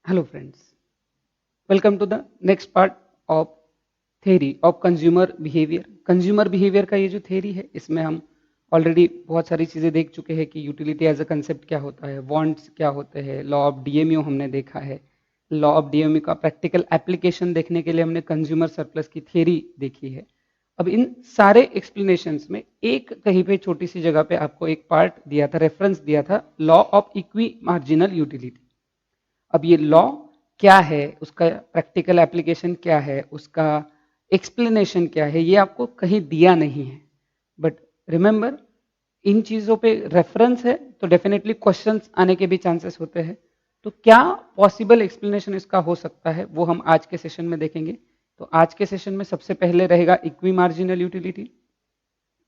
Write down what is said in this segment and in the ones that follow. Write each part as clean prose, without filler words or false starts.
Hello friends, welcome to the next part of theory of consumer behavior. Consumer behaviour का ये जो theory है इसमें हम ऑलरेडी बहुत सारी चीज़ें देख चुके हैं कि यूटिलिटी एज अ कंसेप्ट क्या होता है, वांट्स क्या होते हैं, लॉ ऑफ डीएमयू हमने देखा है। लॉ ऑफ डीएमयू का प्रैक्टिकल एप्लीकेशन देखने के लिए हमने कंज्यूमर सरप्लस की थ्योरी देखी है। अब इन सारे एक्सप्लेनेशंस में एक कहीं पे छोटी सी जगह पे आपको एक पार्ट दिया था, रेफरेंस दिया था, law of equi marginal utility. अब ये लॉ क्या है, उसका प्रैक्टिकल एप्लीकेशन क्या है, उसका एक्सप्लेनेशन क्या है, ये आपको कहीं दिया नहीं है। बट रिमेंबर, इन चीजों पे रेफरेंस है तो डेफिनेटली क्वेश्चंस आने के भी चांसेस होते हैं। तो क्या पॉसिबल एक्सप्लेनेशन इसका हो सकता है वो हम आज के सेशन में देखेंगे। तो आज के सेशन में सबसे पहले रहेगा equi marginal utility.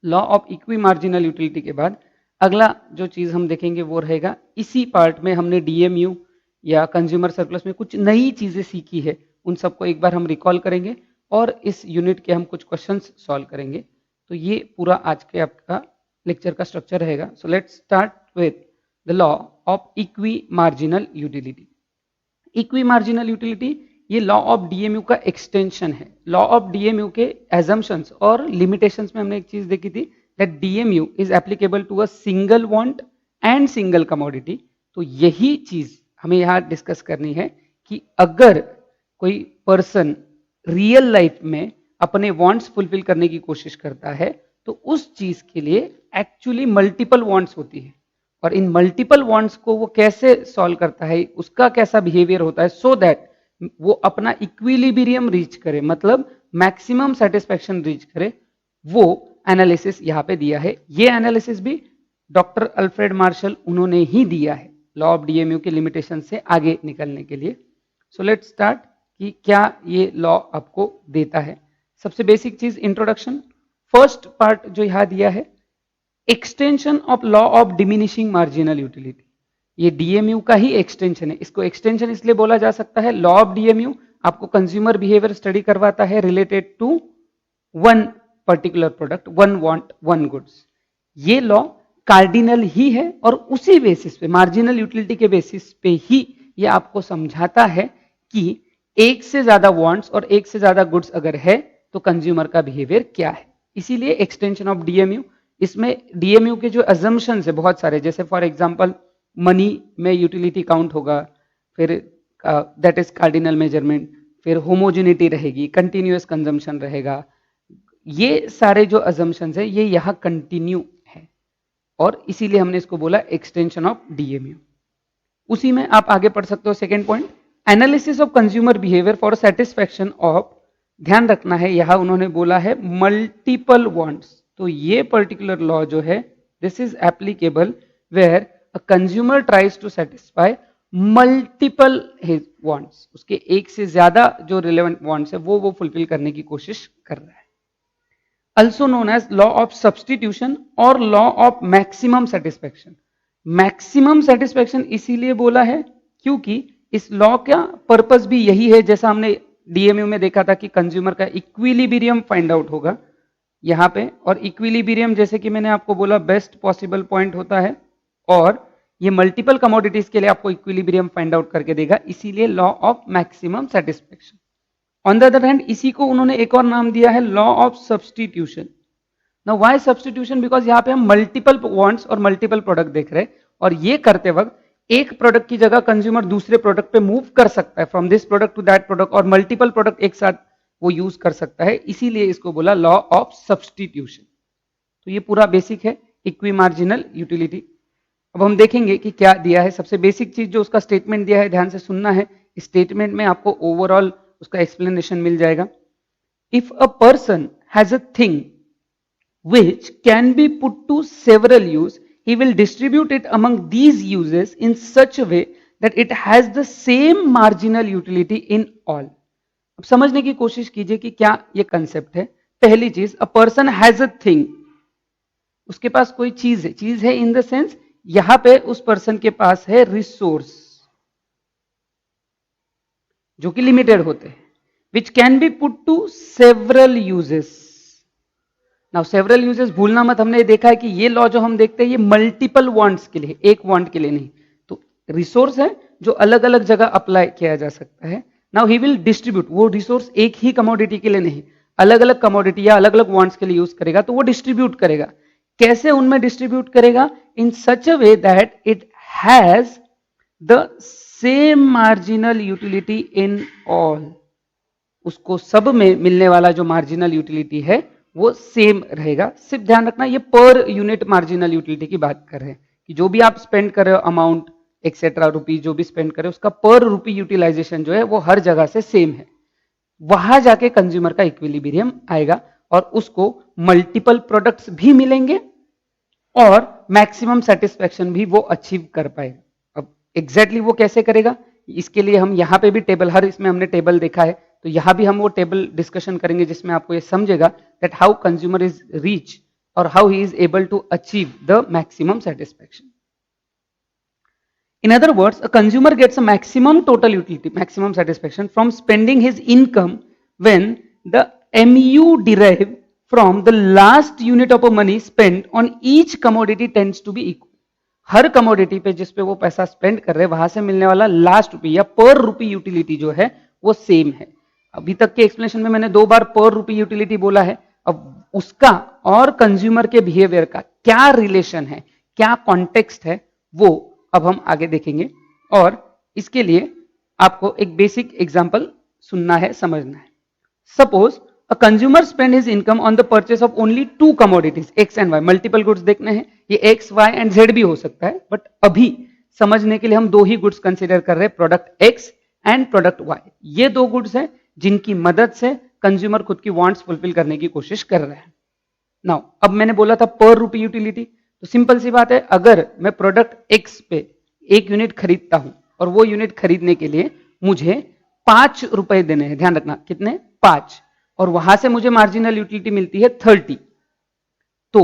Law of equi marginal utility के बाद अगला जो चीज हम देखेंगे वो रहेगा, इसी पार्ट में हमने डीएमयू या कंज्यूमर सरप्लस में कुछ नई चीजें सीखी है, उन सबको एक बार हम रिकॉल करेंगे और इस यूनिट के हम कुछ क्वेश्चंस सॉल्व करेंगे। तो ये पूरा आज के आपका लेक्चर का स्ट्रक्चर रहेगा। So let's start with the law of equi marginal utility. Equi marginal utility ये लॉ ऑफ डीएमयू का एक्सटेंशन है। लॉ ऑफ डीएमयू के एजम्पशंस और लिमिटेशंस में हमने एक चीज देखी थी, that DMU is applicable to a single want and single commodity. तो यही चीज हमें यहां डिस्कस करनी है कि अगर कोई पर्सन रियल लाइफ में अपने वांट्स फुलफिल करने की कोशिश करता है तो उस चीज के लिए एक्चुअली मल्टीपल वांट्स होती है, और इन मल्टीपल वांट्स को वो कैसे सॉल्व करता है, उसका कैसा बिहेवियर होता है, सो दैट वो अपना इक्विलिब्रियम रीच करे, मतलब मैक्सिमम सेटिस्फेक्शन रीच करे, वो एनालिसिस यहाँ पे दिया है। ये एनालिसिस भी डॉक्टर अल्फ्रेड मार्शल उन्होंने ही दिया है लॉ ऑफ डीएमयू के लिमिटेशन से आगे निकलने के लिए। सो लेट्स स्टार्ट कि क्या ये लॉ आपको देता है। सबसे बेसिक चीज इंट्रोडक्शन, फर्स्ट पार्ट जो यहां दिया है, extension of law of diminishing marginal utility. ये डीएमयू का ही एक्सटेंशन है। इसको एक्सटेंशन इसलिए बोला जा सकता है, लॉ ऑफ डीएमयू आपको कंज्यूमर बिहेवियर स्टडी करवाता है related to one particular product, one want one goods. ये लॉ कार्डिनल ही है और उसी बेसिस पे, मार्जिनल यूटिलिटी के बेसिस पे ही ये आपको समझाता है कि एक से ज्यादा वांट्स और एक से ज्यादा गुड्स अगर है तो कंज्यूमर का बिहेवियर क्या है। इसीलिए एक्सटेंशन ऑफ डीएमयू। इसमें डीएमयू के जो अजम्पशंस है बहुत सारे, जैसे फॉर एग्जांपल मनी में यूटिलिटी काउंट होगा, फिर दैट इज कार्डिनल मेजरमेंट, फिर होमोजेनिटी रहेगी, कंटिन्यूअस कंजम्पशन रहेगा। ये सारे जो अजम्पशंस है ये यहाँ कंटिन्यू है और इसीलिए हमने इसको बोला एक्सटेंशन ऑफ डीएमयू। उसी में आप आगे पढ़ सकते हो second point, analysis of consumer behaviour for satisfaction of, ध्यान रखना है यहां उन्होंने बोला है मल्टीपल वांट्स। तो ये पर्टिकुलर लॉ जो है, this is applicable where a consumer tries to satisfy multiple his wants, उसके एक से ज्यादा जो रिलेवेंट वांट्स है वो फुलफिल करने की कोशिश कर रहा है। also known as law of substitution और law of maximum satisfaction। Maximum satisfaction इसीलिए बोला है क्योंकि इस लॉ का पर्पस भी यही है, जैसा हमने डीएमयू में देखा था कि कंज्यूमर का इक्विलिब्रियम फाइंड आउट होगा यहां पे, और इक्विलिब्रियम जैसे कि मैंने आपको बोला बेस्ट पॉसिबल पॉइंट होता है, और ये मल्टीपल कमोडिटीज के लिए आपको इक्विलिब्रियम फाइंड आउट करके देगा, इसीलिए law of maximum satisfaction. On the other hand इसी को उन्होंने एक और नाम दिया है law of substitution. Now why substitution, because यहां पे हम मल्टीपल वांट्स और मल्टीपल प्रोडक्ट देख रहे हैं, और ये करते वक्त एक प्रोडक्ट की जगह कंज्यूमर दूसरे प्रोडक्ट पे मूव कर सकता है, from this product to that product, और मल्टीपल प्रोडक्ट एक साथ वो यूज कर सकता है, इसीलिए इसको बोला लॉ ऑफ सब्सटीट्यूशन। तो ये पूरा बेसिक है इक्वी मार्जिनल यूटिलिटी। अब हम देखेंगे कि क्या दिया है। सबसे बेसिक चीज जो उसका स्टेटमेंट दिया है, ध्यान से सुनना है, स्टेटमेंट में आपको ओवरऑल उसका एक्सप्लेनेशन मिल जाएगा। If a person has a thing which can be put to several use, he will distribute it among these uses in such a way that it has the same marginal utility in all। अब समझने की कोशिश कीजिए कि क्या ये concept है। पहली चीज, अ पर्सन हैज अ थिंग, उसके पास कोई चीज है इन द सेंस यहां पे उस पर्सन के पास है रिसोर्स जो कि लिमिटेड होते हैं, which can be put to several uses. Now several uses भूलना मत, हमने देखा है कि ये लॉ जो हम देखते हैं ये मल्टीपल वांट्स के लिए, एक वांट के लिए नहीं। तो रिसोर्स है जो अलग अलग जगह अप्लाई किया जा सकता है। नाउ ही विल डिस्ट्रीब्यूट, वो रिसोर्स एक ही कमोडिटी के लिए नहीं, अलग अलग कमोडिटी या अलग अलग वांट्स के लिए यूज करेगा, तो वो डिस्ट्रीब्यूट करेगा। कैसे उनमें डिस्ट्रीब्यूट करेगा? In such a way that it has the same marginal utility in all, उसको सब में मिलने वाला जो मार्जिनल यूटिलिटी है वो सेम रहेगा। सिर्फ ध्यान रखना ये पर यूनिट मार्जिनल यूटिलिटी की बात कर रहे हैं कि जो भी आप स्पेंड कर रहे हो अमाउंट एक्सेट्रा रुपीज जो भी स्पेंड कर रहे हो उसका पर रुपी यूटिलाइजेशन जो है वो हर जगह से सेम है। वहां जाके कंज्यूमर का इक्विलिब्रियम आएगा और उसको मल्टीपल प्रोडक्ट्स भी मिलेंगे और मैक्सिमम सेटिस्फेक्शन भी वो अचीव कर पाएगा। अब एग्जैक्टली वो कैसे करेगा, इसके लिए हम यहाँ पे भी टेबल, हर इसमें हमने टेबल देखा है, तो यहां भी हम वो टेबल डिस्कशन करेंगे जिसमें आपको ये समझेगा that how consumer is reach और how he is able to achieve the maximum satisfaction. In other words, a consumer gets a maximum total utility, maximum satisfaction from spending his income when the MU derived from the last unit of money spent on each commodity tends to be equal. Her commodity पे जिस पे वो पैसा spend कर रहे हैं वहां से मिलने वाला लास्ट रुपी या पर रुपी यूटिलिटी जो है वो सेम है। अभी तक के एक्सप्लेनेशन में मैंने 2 बार पर रुपी यूटिलिटी बोला है। अब उसका और कंज्यूमर के बिहेवियर का क्या रिलेशन है, क्या कॉन्टेक्स्ट है, वो अब हम आगे देखेंगे। और इसके लिए आपको एक बेसिक एग्जांपल सुनना है, समझना है। Suppose a consumer spend his income on the purchase of only 2 commodities X and Y. Multiple goods देखने हैं, ये एक्स वाई एंड जेड भी हो सकता है, बट अभी समझने के लिए हम 2 ही गुड्स कंसिडर कर रहे हैं, product X and product Y. ये 2 गुड्स हैं जिनकी मदद से कंज्यूमर खुद की वांट्स फुलफिल करने की कोशिश कर रहे हैं। नाउ अब मैंने बोला था पर रुपी यूटिलिटी, तो सिंपल सी बात है, अगर मैं प्रोडक्ट एक्स पे 1 यूनिट खरीदता हूं और वो यूनिट खरीदने के लिए मुझे 5 रुपए देने हैं, ध्यान रखना कितने, 5, और वहां से मुझे मार्जिनल यूटिलिटी मिलती है 30, तो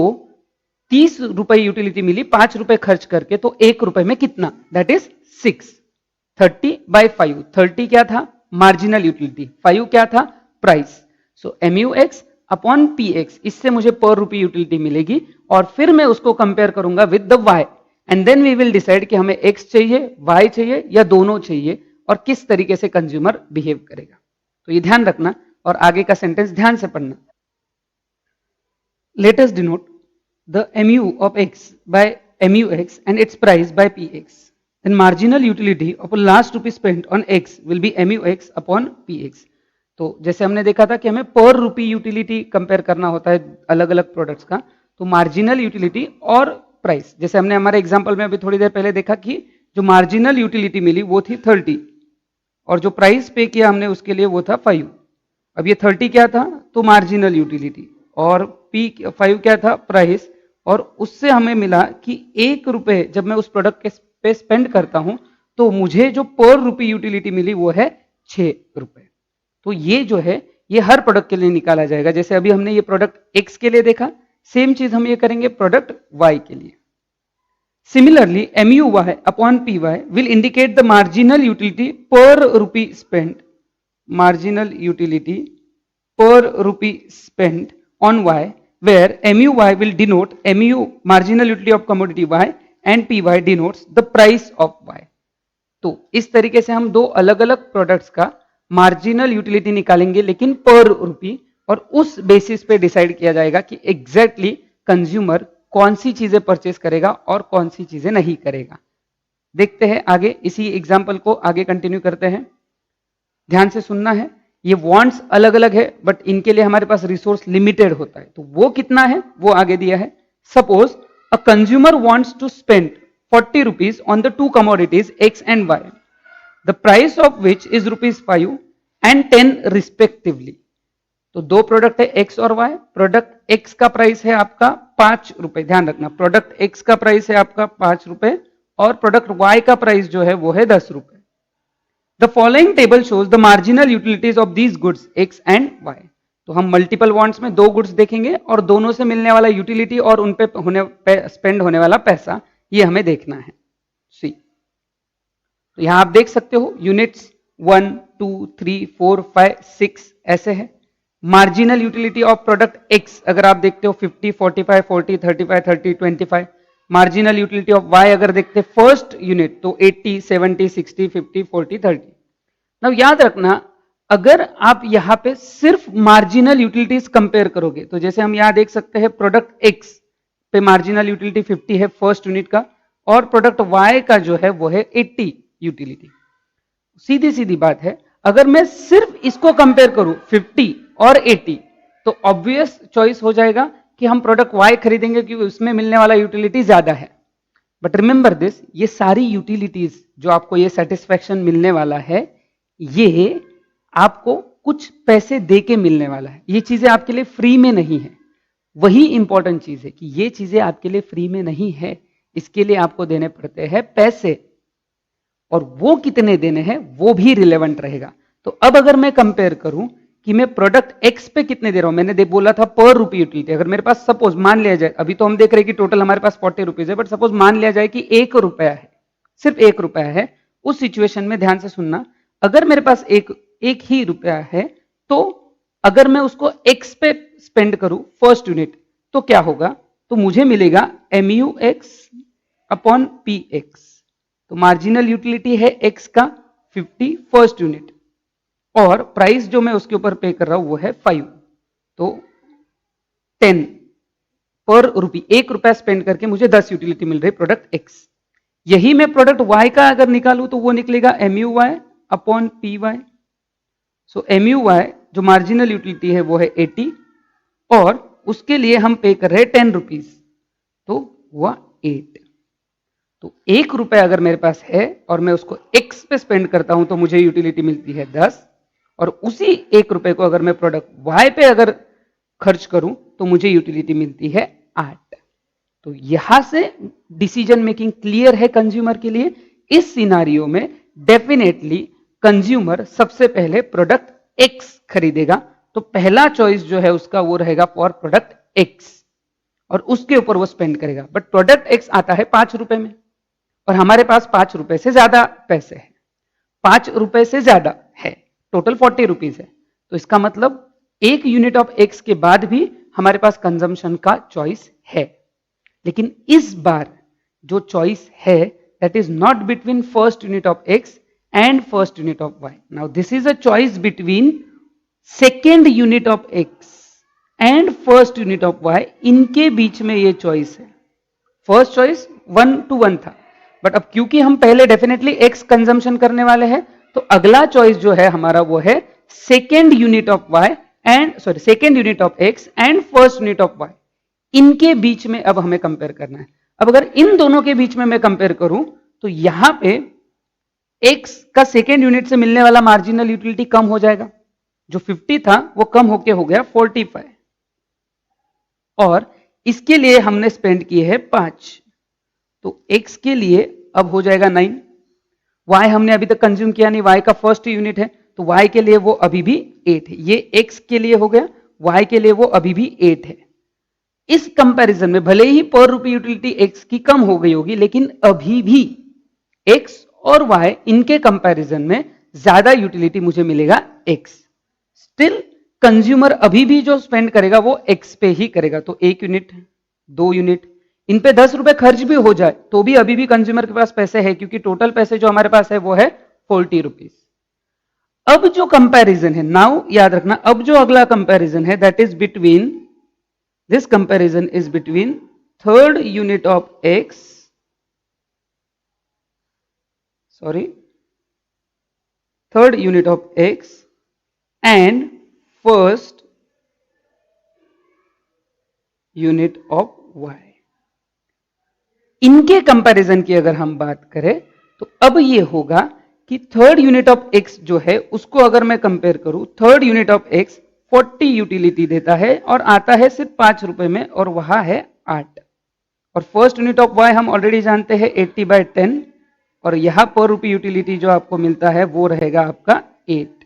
30 रुपए यूटिलिटी मिली 5 रुपए खर्च करके, तो 1 रुपए में कितना, दैट इज 6। 30/5, 30 क्या था मार्जिनल यूटिलिटी, 5 क्या था प्राइस। सो MUX अपॉन PX, इससे मुझे पर रुपी यूटिलिटी मिलेगी और फिर मैं उसको कंपेयर करूंगा with the Y and then we will decide कि हमें X चाहिए, Y चाहिए या दोनों चाहिए और किस तरीके से कंज्यूमर बिहेव करेगा। तो ये ध्यान रखना और आगे का सेंटेंस ध्यान से पढ़ना। Let us denote the MU of X by MUX and its price by PX. Then marginal utility of a last rupee spent on X will be MUX upon PX. तो जैसे हमने देखा था कि हमें पर रुपी यूटिलिटी कंपेयर करना होता है अलग अलग प्रोडक्ट्स का, तो मार्जिनल यूटिलिटी और प्राइस, जैसे हमने हमारे एग्जांपल में अभी थोड़ी देर पहले देखा कि जो मार्जिनल यूटिलिटी मिली वो थी 30 और जो प्राइस पे किया हमने उसके लिए वो था 5। अब ये 30 क्या था, तो मार्जिनल यूटिलिटी, और P5 क्या था प्राइस, और उससे हमें मिला कि 1 रुपए जब मैं उस प्रोडक्ट पे स्पेंड करता हूं तो मुझे जो पर रुपी यूटिलिटी मिली वो है 6 रुपए। तो ये जो है ये हर प्रोडक्ट के लिए निकाला जाएगा। जैसे अभी हमने ये प्रोडक्ट एक्स के लिए देखा, सेम चीज हम ये करेंगे प्रोडक्ट वाई के लिए। Similarly MUY upon PY will indicate the marginal utility per rupee spend, marginal utility per rupee spend on Y, where MUY will denote MU marginal utility of commodity Y and PY denotes the price of Y। तो इस तरीके से हम 2 अलग अलग products का marginal utility निकालेंगे लेकिन पर रुपी, और उस बेसिस पे डिसाइड किया जाएगा कि एग्जैक्टली कंज्यूमर कौन सी चीजें परचेस करेगा और कौन सी चीजें नहीं करेगा। देखते हैं आगे, इसी एग्जांपल को आगे कंटिन्यू करते हैं। ध्यान से सुनना है, ये वांट्स अलग अलग है बट इनके लिए हमारे पास रिसोर्स लिमिटेड होता है, तो वो कितना है वो आगे दिया है। Suppose a consumer wants to spend 40 rupees on the 2 commodities X and Y, the price of which is ₹5 and 10 respectively। तो 2 प्रोडक्ट है X और Y, प्रोडक्ट X का प्राइस है आपका 5 रुपए, ध्यान रखना प्रोडक्ट X का प्राइस है आपका 5 रुपए और प्रोडक्ट Y का प्राइस जो है वो है 10 रुपए। The following table shows the marginal utilities of these goods X and Y। तो हम मल्टीपल वांट्स में 2 गुड्स देखेंगे और दोनों से मिलने वाला यूटिलिटी और उन पे स्पेंड होने वाला पैसा ये हमें देखना है। सी, तो यहां आप देख सकते हो यूनिट्स 1 2 3 4 5 6 ऐसे है। Marginal utility of product x अगर आप देखते हो 50 45 40 35 30 25, मार्जिनल यूटिलिटी ऑफ वाई अगर देखते फर्स्ट यूनिट तो 80, 70, 60, 50, 40, 30। नाउ याद रखना, अगर आप यहां पे सिर्फ मार्जिनल यूटिलिटीज कंपेयर करोगे तो जैसे हम यहां देख सकते हैं प्रोडक्ट एक्स पे मार्जिनल यूटिलिटी 50 है फर्स्ट यूनिट का, और प्रोडक्ट वाई का जो है वो है 80 यूटिलिटी। सीधी सीधी बात है, अगर मैं सिर्फ इसको कंपेयर करूं 50 और 80 तो ऑब्वियस चॉइस हो जाएगा कि हम प्रोडक्ट वाई खरीदेंगे क्योंकि उसमें मिलने वाला यूटिलिटी ज्यादा है। बट रिमेंबर दिस, ये सारी यूटिलिटीज जो आपको ये सेटिस्फैक्शन मिलने वाला है, ये आपको कुछ पैसे दे के मिलने वाला है। ये चीजें आपके लिए फ्री में नहीं है। वही इंपॉर्टेंट चीज है कि ये चीजें आपके लिए फ्री में नहीं है, इसके लिए आपको देने पड़ते हैं पैसे, और वो कितने देने हैं वो भी रिलेवेंट रहेगा। तो अब अगर मैं कंपेयर करूं कि मैं प्रोडक्ट एक्स पे कितने दे रहा हूं, मैंने बोला था पर रुपी यूटिलिटी, अगर मेरे पास सपोज मान लिया जाए, अभी तो हम देख रहे हैं कि टोटल हमारे पास 40 रुपीज है, बट सपोज मान लिया जाए कि 1 रुपया है, सिर्फ 1 रुपया है, उस सिचुएशन में ध्यान से सुनना, अगर मेरे पास एक ही रुपया है तो अगर मैं उसको एक्स पे स्पेंड करूं फर्स्ट यूनिट तो क्या होगा, तो मुझे मिलेगा mu x upon P x. तो मार्जिनल यूटिलिटी है एक्स का 50 फर्स्ट यूनिट, और प्राइस जो मैं उसके ऊपर पे कर रहा हूं वो है 5, तो 10 पर रुपी, 1 रुपया स्पेंड करके मुझे 10 यूटिलिटी मिल रही प्रोडक्ट एक्स। यही मैं प्रोडक्ट वाई का अगर निकालूं तो वो निकलेगा mu y upon P Y. So mu y जो मार्जिनल यूटिलिटी है वो है 80, और उसके लिए हम पे कर रहे हैं 10 रुपीज, तो हुआ 8। तो 1 रुपया अगर मेरे पास है और मैं उसको एक्स पे स्पेंड करता हूं तो मुझे यूटिलिटी मिलती है 10, और उसी 1 रुपए को अगर मैं प्रोडक्ट वाई पे अगर खर्च करूं तो मुझे यूटिलिटी मिलती है 8। तो यहां से डिसीजन मेकिंग क्लियर है कंज्यूमर के लिए। इस सिनारियो में डेफिनेटली कंज्यूमर सबसे पहले प्रोडक्ट एक्स खरीदेगा, तो पहला चॉइस जो है उसका वो रहेगा फॉर प्रोडक्ट एक्स, और उसके ऊपर वो स्पेंड करेगा। बट प्रोडक्ट एक्स आता है 5 रुपए में, और हमारे पास 5 रुपए से ज्यादा पैसे हैं, 5 रुपए से ज्यादा है, टोटल 40 रुपीज है, तो इसका मतलब 1 यूनिट ऑफ एक्स के बाद भी हमारे पास कंजम्पशन का चॉइस है। लेकिन इस बार जो चॉइस है that is not between first unit of X and first unit of Y. Now this is a choice between second unit of X and first unit of Y, इनके बीच में ये चॉइस है। फर्स्ट चॉइस 1 to 1 था, but अब क्योंकि हम पहले डेफिनेटली एक्स कंजम्पशन करने वाले हैं, तो अगला चॉइस जो है हमारा वो है second unit of Y and second unit of X and first unit of Y, इनके बीच में अब हमें कंपेयर करना है। अब अगर इन दोनों के बीच में मैं कंपेयर करूं तो यहां पे एक्स का सेकेंड यूनिट से मिलने वाला मार्जिनल यूटिलिटी कम हो जाएगा, जो 50 था वो कम होके हो गया 45, और इसके लिए हमने स्पेंड किए हैं 5, तो x के लिए अब हो जाएगा 9, y हमने अभी तक कंज्यूम किया नहीं, y का फर्स्ट यूनिट है, तो y के लिए वो अभी भी 8 है। ये x के लिए हो गया, y के लिए वो अभी भी 8 है। इस कंपैरिजन में भले ही पर रुपी यूटिलिटी x की कम हो गई होगी, लेकिन अभी भी x और y इनके कंपैरिजन में ज्यादा यूटिलिटी मुझे मिलेगा x। स्टिल कंज्यूमर अभी भी जो स्पेंड करेगा वो x पे ही करेगा, तो 1 यूनिट 2 यूनिट इन पे 10 रुपए खर्च भी हो जाए तो भी अभी भी कंज्यूमर के पास पैसे है, क्योंकि टोटल पैसे जो हमारे पास है वो है 40 रुपीज। अब जो कंपैरिजन है, नाउ याद रखना, अब जो अगला कंपैरिजन है that is between, this comparison is between third unit of X, third unit of X and first unit of Y. इनके कंपैरिजन की अगर हम बात करें तो अब ये होगा कि थर्ड यूनिट ऑफ एक्स जो है उसको अगर मैं कंपेयर करूं, third unit of x 40 utility देता है और आता है सिर्फ 5 रुपए में, और वहां है 8, और फर्स्ट यूनिट ऑफ वाई हम ऑलरेडी जानते हैं 80/10, और यहां पर रुपी यूटिलिटी जो आपको मिलता है वो रहेगा आपका 8।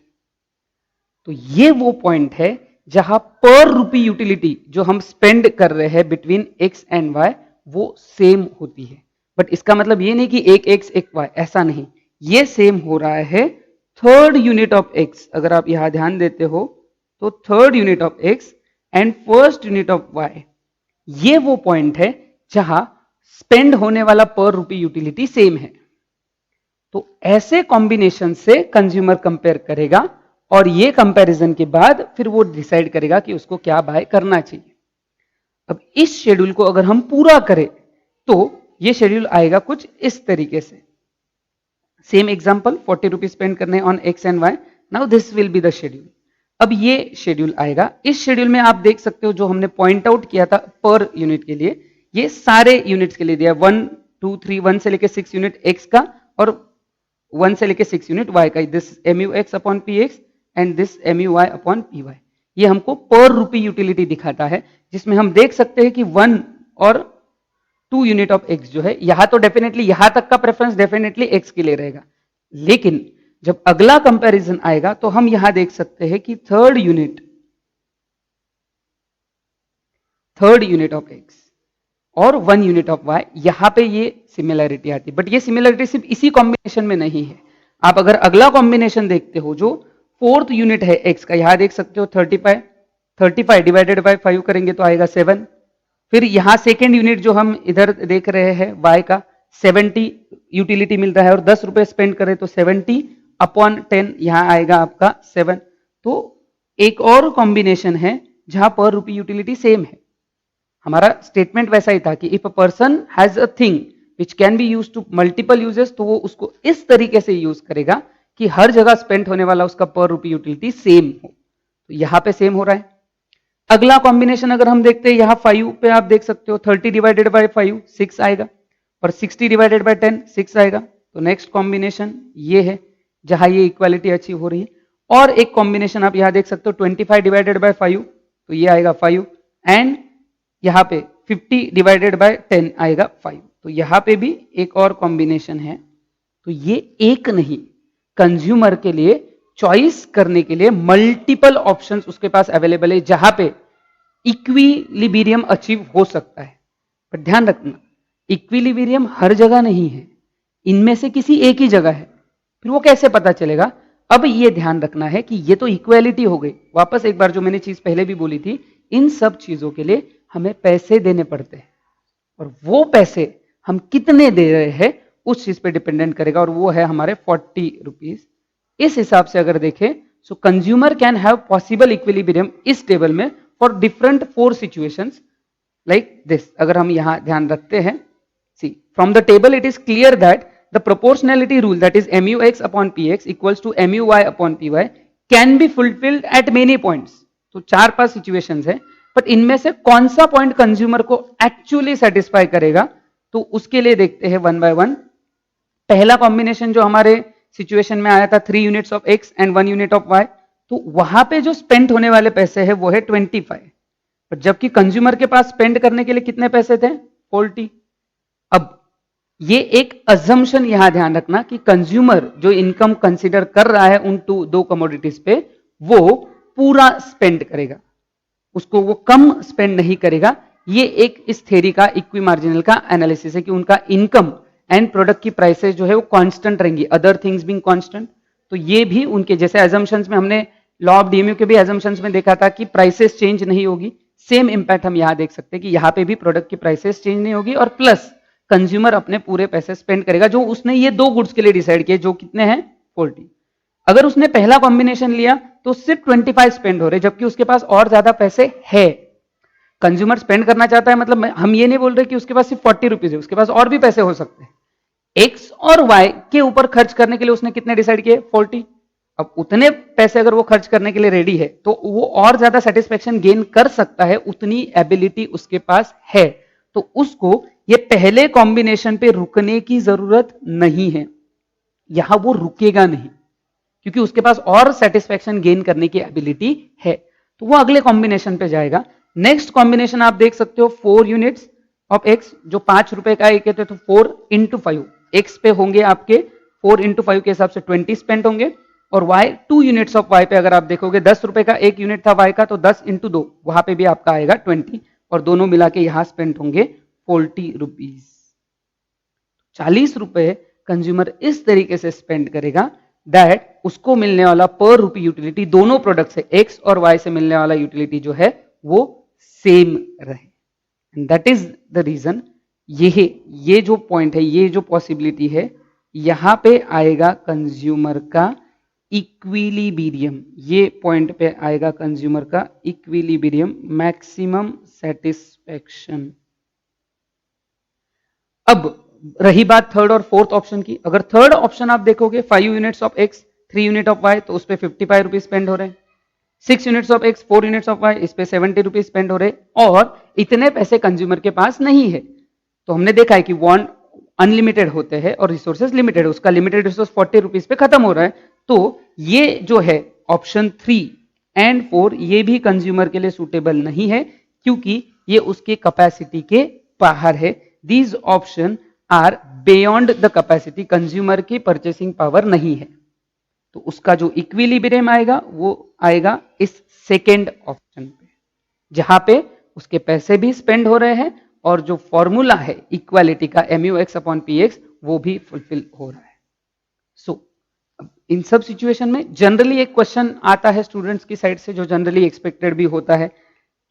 तो ये वो पॉइंट है जहां पर रुपी यूटिलिटी जो हम स्पेंड कर रहे हैं बिटवीन एक्स एंड वाई वो सेम होती है। बट इसका मतलब ये नहीं कि एक एक्स एक वाई, ऐसा नहीं, ये सेम हो रहा है थर्ड यूनिट ऑफ एक्स। अगर आप यहां ध्यान देते हो तो third unit of X and first unit of Y, ये वो पॉइंट है जहां स्पेंड होने वाला पर रुपी यूटिलिटी सेम है। तो ऐसे कॉम्बिनेशन से कंज्यूमर कंपेयर करेगा और ये कंपैरिजन के बाद फिर वो डिसाइड करेगा कि उसको क्या बाय करना चाहिए। अब इस शेड्यूल को अगर हम पूरा करें तो ये शेड्यूल आएगा कुछ इस तरीके से। सेम एग्जांपल 40 रुपीज स्पेंड करने on X and Y. Now this will be the schedule. अब ये शेड्यूल आएगा। इस शेड्यूल में आप देख सकते हो जो हमने पॉइंट आउट किया था पर यूनिट के लिए, ये सारे यूनिट्स के लिए दिया 1 2 3 1 से लेके 6 यूनिट एक्स का और 1 से लेके 6 यूनिट वाई का। This MU X upon P X and this MU Y upon P Y. ये हमको पर रुपी यूटिलिटी दिखाता है, जिसमें हम देख सकते हैं कि 1 और 2 यूनिट ऑफ एक्स जो है, यहां तो डेफिनेटली यहां तक का प्रेफरेंस डेफिनेटली एक्स के लिए रहेगा, लेकिन जब अगला कंपैरिजन आएगा तो हम यहां देख सकते हैं कि थर्ड यूनिट ऑफ एक्स और 1 यूनिट ऑफ वाई, यहां पे ये सिमिलैरिटी आती है। बट ये सिमिलैरिटी सिर्फ इसी कॉम्बिनेशन में नहीं है। आप अगर अगला कॉम्बिनेशन देखते हो जो फोर्थ यूनिट है एक्स का, यहां देख सकते हो 35 डिवाइडेड बाय 5 करेंगे तो आएगा 7। फिर यहां सेकेंड यूनिट जो हम इधर देख रहे हैं वाई का 70 यूटिलिटी मिल रहा है और 10 रुपए स्पेंड करें तो 70 अपॉन 10 यहां आएगा आपका 7। तो एक और कॉम्बिनेशन है जहां पर रुपी यूटिलिटी सेम है। हमारा स्टेटमेंट वैसा ही था कि if a person has a thing which can be use to multiple uses, तो वो उसको इस तरीके से यूज करेगा कि हर जगह स्पेंड होने वाला उसका पर रुपी यूटिलिटी सेम हो। तो यहां पे सेम हो रहा है। अगला कॉम्बिनेशन अगर हम देखते हैं यहां 5 पे आप देख सकते हो 30 डिवाइडेड बाय 5 6 आएगा और 60 डिवाइडेड बाय 10 6 आएगा। तो नेक्स्ट कॉम्बिनेशन ये है जहां ये इक्वालिटी अचीव हो रही है। और एक कॉम्बिनेशन आप यहां देख सकते हो 25 डिवाइडेड बाय 5, तो ये आएगा 5 एंड यहां पे 50 डिवाइडेड बाय 10 आएगा 5। तो यहां पे भी एक और कॉम्बिनेशन है। तो ये एक नहीं, कंज्यूमर के लिए चॉइस करने के लिए मल्टीपल ऑप्शंस उसके पास अवेलेबल है जहां पे इक्विलिब्रियम अचीव हो सकता है। पर ध्यान रखना, इक्विलिब्रियम हर जगह नहीं है, इनमें से किसी एक ही जगह है। फिर वो कैसे पता चलेगा? अब ये ध्यान रखना है कि ये तो इक्वालिटी हो गई। वापस एक बार जो मैंने चीज पहले भी बोली थी, इन सब चीजों के लिए हमें पैसे देने पड़ते हैं और वो पैसे हम कितने दे रहे हैं उस चीज पे डिपेंडेंट करेगा और वो है हमारे 40 रुपीज। इस हिसाब से अगर देखें so consumer can have possible equilibrium इस टेबल में for different 4 situations like this. अगर हम यहां ध्यान रखते हैं, see from the table it is clear that the proportionality rule that is mu x upon px equals to mu y upon py can be fulfilled eight many points. तो 4-5 situations है, but इनमें से कौन सा point consumer को actually satisfy करेगा, तो उसके लिए देखते हैं 1 by 1। पहला कॉम्बिनेशन जो हमारे सिचुएशन में आया था 3 units of X and 1 unit of Y, तो वहां पे जो स्पेंड होने वाले पैसे है वो है 25, पर जबकि कंज्यूमर के पास स्पेंड करने के लिए कितने पैसे थे? 40। अब ये एक अजम्पशन यहां ध्यान रखना कि कंज्यूमर जो इनकम कंसीडर कर रहा है उन दो कमोडिटीज पे, वो पूरा स्पेंड करेगा, उसको वो कम स्पेंड नहीं करेगा। ये एक इस थ्योरी का इक्वी मार्जिनल का एनालिसिस है कि उनका इनकम एंड प्रोडक्ट की प्राइसेस जो है वो कांस्टेंट रहेंगी, अदर थिंग्स बीइंग कांस्टेंट। तो ये भी उनके जैसे एजम्पशंस में हमने लॉ ऑफ डीएमयू के भी एजम्पशंस में देखा था कि प्राइसेस चेंज नहीं होगी, सेम इंपैक्ट हम यहां देख सकते हैं कि यहां पे भी प्रोडक्ट की प्राइसेस चेंज नहीं होगी और प्लस कंज्यूमर अपने पूरे पैसे स्पेंड करेगा जो उसने ये 2 गुड्स के लिए डिसाइड किए, जो कितने हैं? 40। अगर उसने पहला कॉम्बिनेशन लिया तो सिर्फ 25 स्पेंड हो रहे, जबकि उसके पास और ज्यादा पैसे है। कंज्यूमर स्पेंड करना चाहता है, मतलब हम ये नहीं बोल रहे कि उसके पास सिर्फ 40 रुपीज है, उसके पास और भी पैसे हो सकते हैं। एक्स और वाई के ऊपर खर्च करने के लिए उसने कितने डिसाइड किए? 40। अब उतने पैसे अगर वो खर्च करने के लिए रेडी है तो वो और ज्यादा सेटिस्फेक्शन गेन कर सकता है, उतनी एबिलिटी उसके पास है। तो उसको ये पहले कॉम्बिनेशन पे रुकने की जरूरत नहीं है, यहां वो रुकेगा नहीं क्योंकि उसके पास और सेटिस्फेक्शन गेन करने की एबिलिटी है, तो वो अगले कॉम्बिनेशन पे जाएगा। नेक्स्ट कॉम्बिनेशन आप देख सकते हो 4 यूनिट्स ऑफ एक्स, जो 5 रुपए का एक है, तो 4 इंटू 5 एक्स पे होंगे आपके 4 इंटू 5 के हिसाब से 20 स्पेंड होंगे। और वाई 2 यूनिट्स ऑफ वाई पे अगर आप देखोगे 10 रुपए का एक यूनिट था वाई का, तो 10 इंटू 2 वहां पे भी आपका आएगा 20 और दोनों मिला के यहां स्पेंड होंगे 40 रुपीज। 40 रुपए कंज्यूमर इस तरीके से स्पेंड करेगा दैट उसको मिलने वाला पर रुपी यूटिलिटी दोनों प्रोडक्ट से एक्स और वाई से मिलने वाला यूटिलिटी जो है वो सेम रहे। And that is the reason ये जो पॉइंट है, ये जो पॉसिबिलिटी है, यहां पे आएगा कंज्यूमर का इक्विलिब्रियम। ये पॉइंट पे आएगा कंज्यूमर का इक्विलिब्रियम, मैक्सिमम सेटिस्फैक्शन। अब रही बात थर्ड और फोर्थ ऑप्शन की। अगर थर्ड ऑप्शन आप देखोगे 5 units of X 3 unit of Y, तो उस पर 55 रुपीज स्पेंड हो रहे हैं। 6 units of X 4 units of Y, इस पे 70 रुपीज स्पेंड हो रहे, और इतने पैसे कंज्यूमर के पास नहीं है। तो हमने देखा है कि वांट अनलिमिटेड होते हैं और रिसोर्सेज लिमिटेड, उसका लिमिटेड रिसोर्स 40 रुपीज पे खत्म हो रहा है। तो ये जो है ऑप्शन 3 एंड 4, ये भी कंज्यूमर के लिए सूटेबल नहीं है, क्योंकि ये उसके कैपेसिटी के बाहर है। These option are beyond the capacity, consumer की परचेसिंग पावर नहीं है। तो उसका जो इक्विलिब्रियम आएगा वो आएगा इस सेकेंड ऑप्शन पे, जहां पे उसके पैसे भी स्पेंड हो रहे हैं और जो फॉर्मूला है इक्वालिटी का MUX/PX वो भी फुलफिल हो रहा है। सो इन सब सिचुएशन में जनरली एक क्वेश्चन आता है स्टूडेंट्स की साइड से, जो जनरली एक्सपेक्टेड भी होता है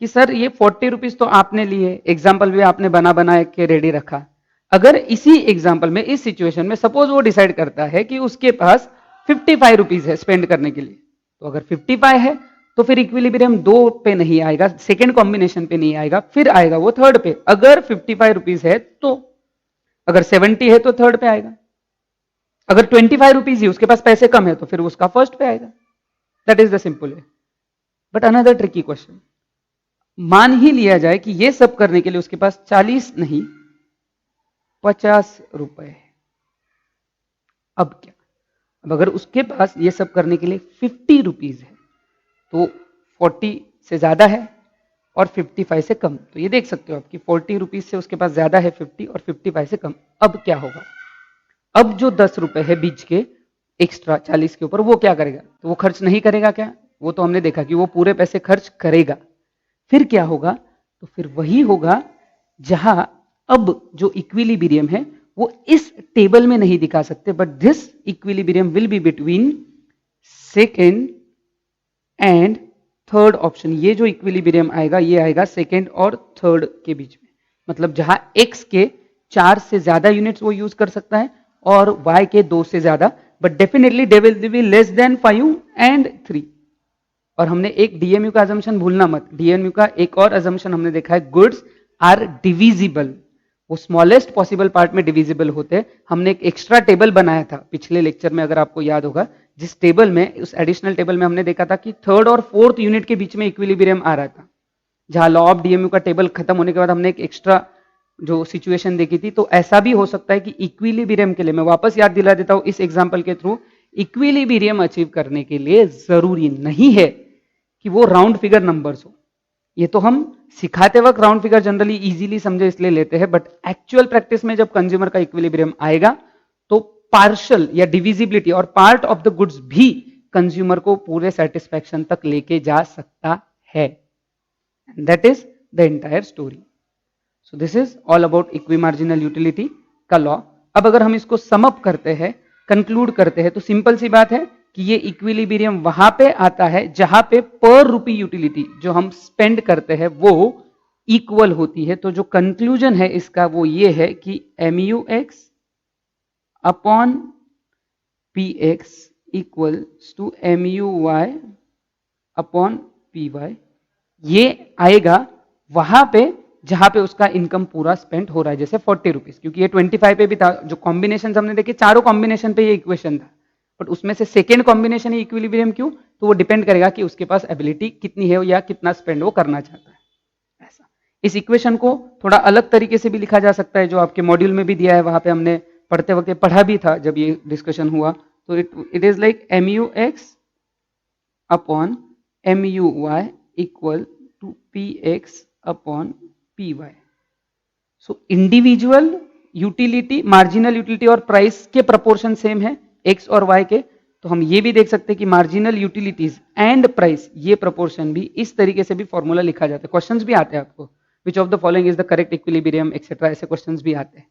कि सर ये 40 रुपीज तो आपने लिए, एग्जाम्पल भी आपने बना के रेडी रखा। अगर इसी एग्जाम्पल में, इस सिचुएशन में सपोज वो डिसाइड करता है कि उसके पास 55 रुपीज है स्पेंड करने के लिए, तो अगर 55 है तो फिर इक्विलिब्रियम 2 पे नहीं आएगा, सेकेंड कॉम्बिनेशन पे नहीं आएगा, फिर आएगा वो थर्ड पे। अगर 55 रुपीज है तो, अगर 70 है तो थर्ड पे आएगा, अगर 25 रुपीज ही उसके पास पैसे कम है तो फिर उसका फर्स्ट पे आएगा। That is the simple way. But another tricky question, मान ही लिया जाए कि ये सब करने के लिए उसके पास 40 नहीं 50 रुपए है। अब क्या? अब अगर उसके पास ये सब करने के लिए 50 रुपीज है, तो 40 से ज्यादा है और 55 से कम, तो ये देख सकते हो आप कि 40 रुपीज से उसके पास ज्यादा है 50 और 55 से कम। अब क्या होगा? अब जो 10 रुपए है बीच के एक्स्ट्रा 40 के ऊपर, वो क्या करेगा? तो वो खर्च नहीं करेगा क्या? वो तो हमने देखा कि वो पूरे पैसे खर्च करेगा। फिर क्या होगा? तो फिर वही होगा जहां अब जो इक्विलिब्रियम है वो इस टेबल में नहीं दिखा सकते, but this equilibrium will be between second and third option. ये जो इक्विलिब्रियम आएगा ये आएगा सेकेंड और थर्ड के बीच में, मतलब जहां x के 4 से ज्यादा यूनिट्स वो यूज कर सकता है और y के 2 से ज्यादा, but definitely they will be less than 5 and 3। और हमने एक डीएमयू का अजम्पशन भूलना मत। डीएमयू का एक और अजम्पशन हमने देखा है, गुड्स आर डिविजिबल, वो स्मॉलेस्ट पॉसिबल पार्ट में डिविजिबल होते हैं। हमने एक एक्स्ट्रा टेबल बनाया था पिछले लेक्चर में, अगर आपको याद होगा, जिस टेबल में, उस एडिशनल टेबल में हमने देखा था कि थर्ड और फोर्थ यूनिट के बीच में इक्विलिब्रियम आ रहा था। जहां लॉ ऑफ डीएमयू का टेबल खत्म होने के बाद हमने एक एक्स्ट्रा जो सिचुएशन देखी थी। तो ऐसा भी हो सकता है कि इक्विलिब्रियम के लिए, मैं वापस याद दिला देता हूं इस एग्जाम्पल के थ्रू, इक्विलिब्रियम अचीव करने के लिए जरूरी नहीं है कि वो राउंड फिगर नंबर्स हो। ये तो हम सिखाते वक्त राउंड फिगर जनरली इजीली समझे इसलिए लेते हैं, बट एक्चुअल प्रैक्टिस में जब कंज्यूमर का इक्विलिब्रियम आएगा तो पार्शियल या डिविजिबिलिटी और पार्ट ऑफ द गुड्स भी कंज्यूमर को पूरे सेटिस्फैक्शन तक लेके जा सकता है। That is the entire story. So this is all about equimarginal utility का लॉ। अब अगर हम इसको सम अप करते हैं, कंक्लूड करते हैं, तो सिंपल सी बात है कि ये इक्विलिब्रियम वहां पे आता है जहां पे पर रुपी यूटिलिटी जो हम स्पेंड करते हैं वो इक्वल होती है। तो जो कंक्लूजन है इसका वो ये है कि MUX upon PX equals to MUY upon PY। ये आएगा वहां पे जहां पे उसका इनकम पूरा स्पेंड हो रहा है, जैसे 40 रुपीज, क्योंकि ये 25 पे भी था। जो कॉम्बिनेशन हमने देखे, चारों कॉम्बिनेशन पे ये इक्वेशन था, बट उसमें से सेकेंड कॉम्बिनेशन है इक्विलिब्रियम। क्यों? तो वो डिपेंड करेगा कि उसके पास एबिलिटी कितनी है या कितना स्पेंड वो करना चाहता है। ऐसा इस इक्वेशन को थोड़ा अलग तरीके से भी लिखा जा सकता है, जो आपके मॉड्यूल में भी दिया है, वहां पे हमने पढ़ते वक्त पढ़ा भी था जब ये डिस्कशन हुआ। तो it is like MUX upon MUY equal to PX upon PY। So individual utility, marginal utility और प्राइस के प्रपोर्शन सेम है एक्स और वाई के। तो हम ये भी देख सकते हैं कि मार्जिनल यूटिलिटीज एंड प्राइस, ये प्रपोर्शन भी इस तरीके से भी फॉर्मूला लिखा जाता है। क्वेश्चंस भी आते हैं आपको, which of the following is the correct equilibrium etcetera, ऐसे क्वेश्चंस भी आते हैं।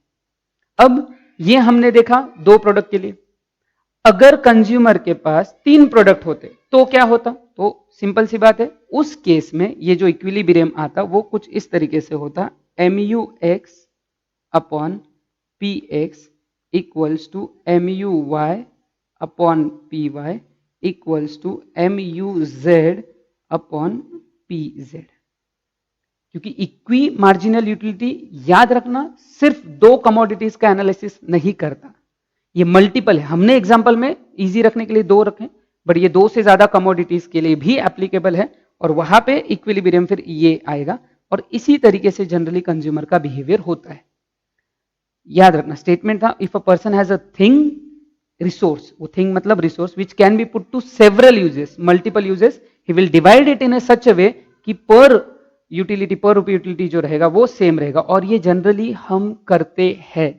अब ये हमने देखा 2 प्रोडक्ट के लिए। अगर कंज्यूमर के पास 3 प्रोडक्ट होते तो क्या होता? तो सिंपल सी बात है, उस केस में ये जो इक्विलिब्रियम आता वो कुछ इस तरीके से होता, MUX upon P X equals to M U Y upon P Y equals to M U Z upon P Z. क्योंकि इक्वी मार्जिनल यूटिलिटी याद रखना सिर्फ दो कमोडिटीज का एनालिसिस नहीं करता, ये मल्टीपल है। हमने एग्जांपल में इजी रखने के लिए दो रखे, बट ये दो से ज्यादा कमोडिटीज के लिए भी एप्लीकेबल है, और वहां पे इक्विलिब्रियम फिर ये आएगा। और इसी तरीके से जनरली कंज्यूमर का बिहेवियर होता है। याद रखना स्टेटमेंट था, if a person has a thing resource, वो थिंग मतलब resource which can be put to several uses, multiple uses, he will divide it in a such a way कि per utility, per rupee utility जो रहेगा वो same रहेगा। और ये generally हम करते हैं।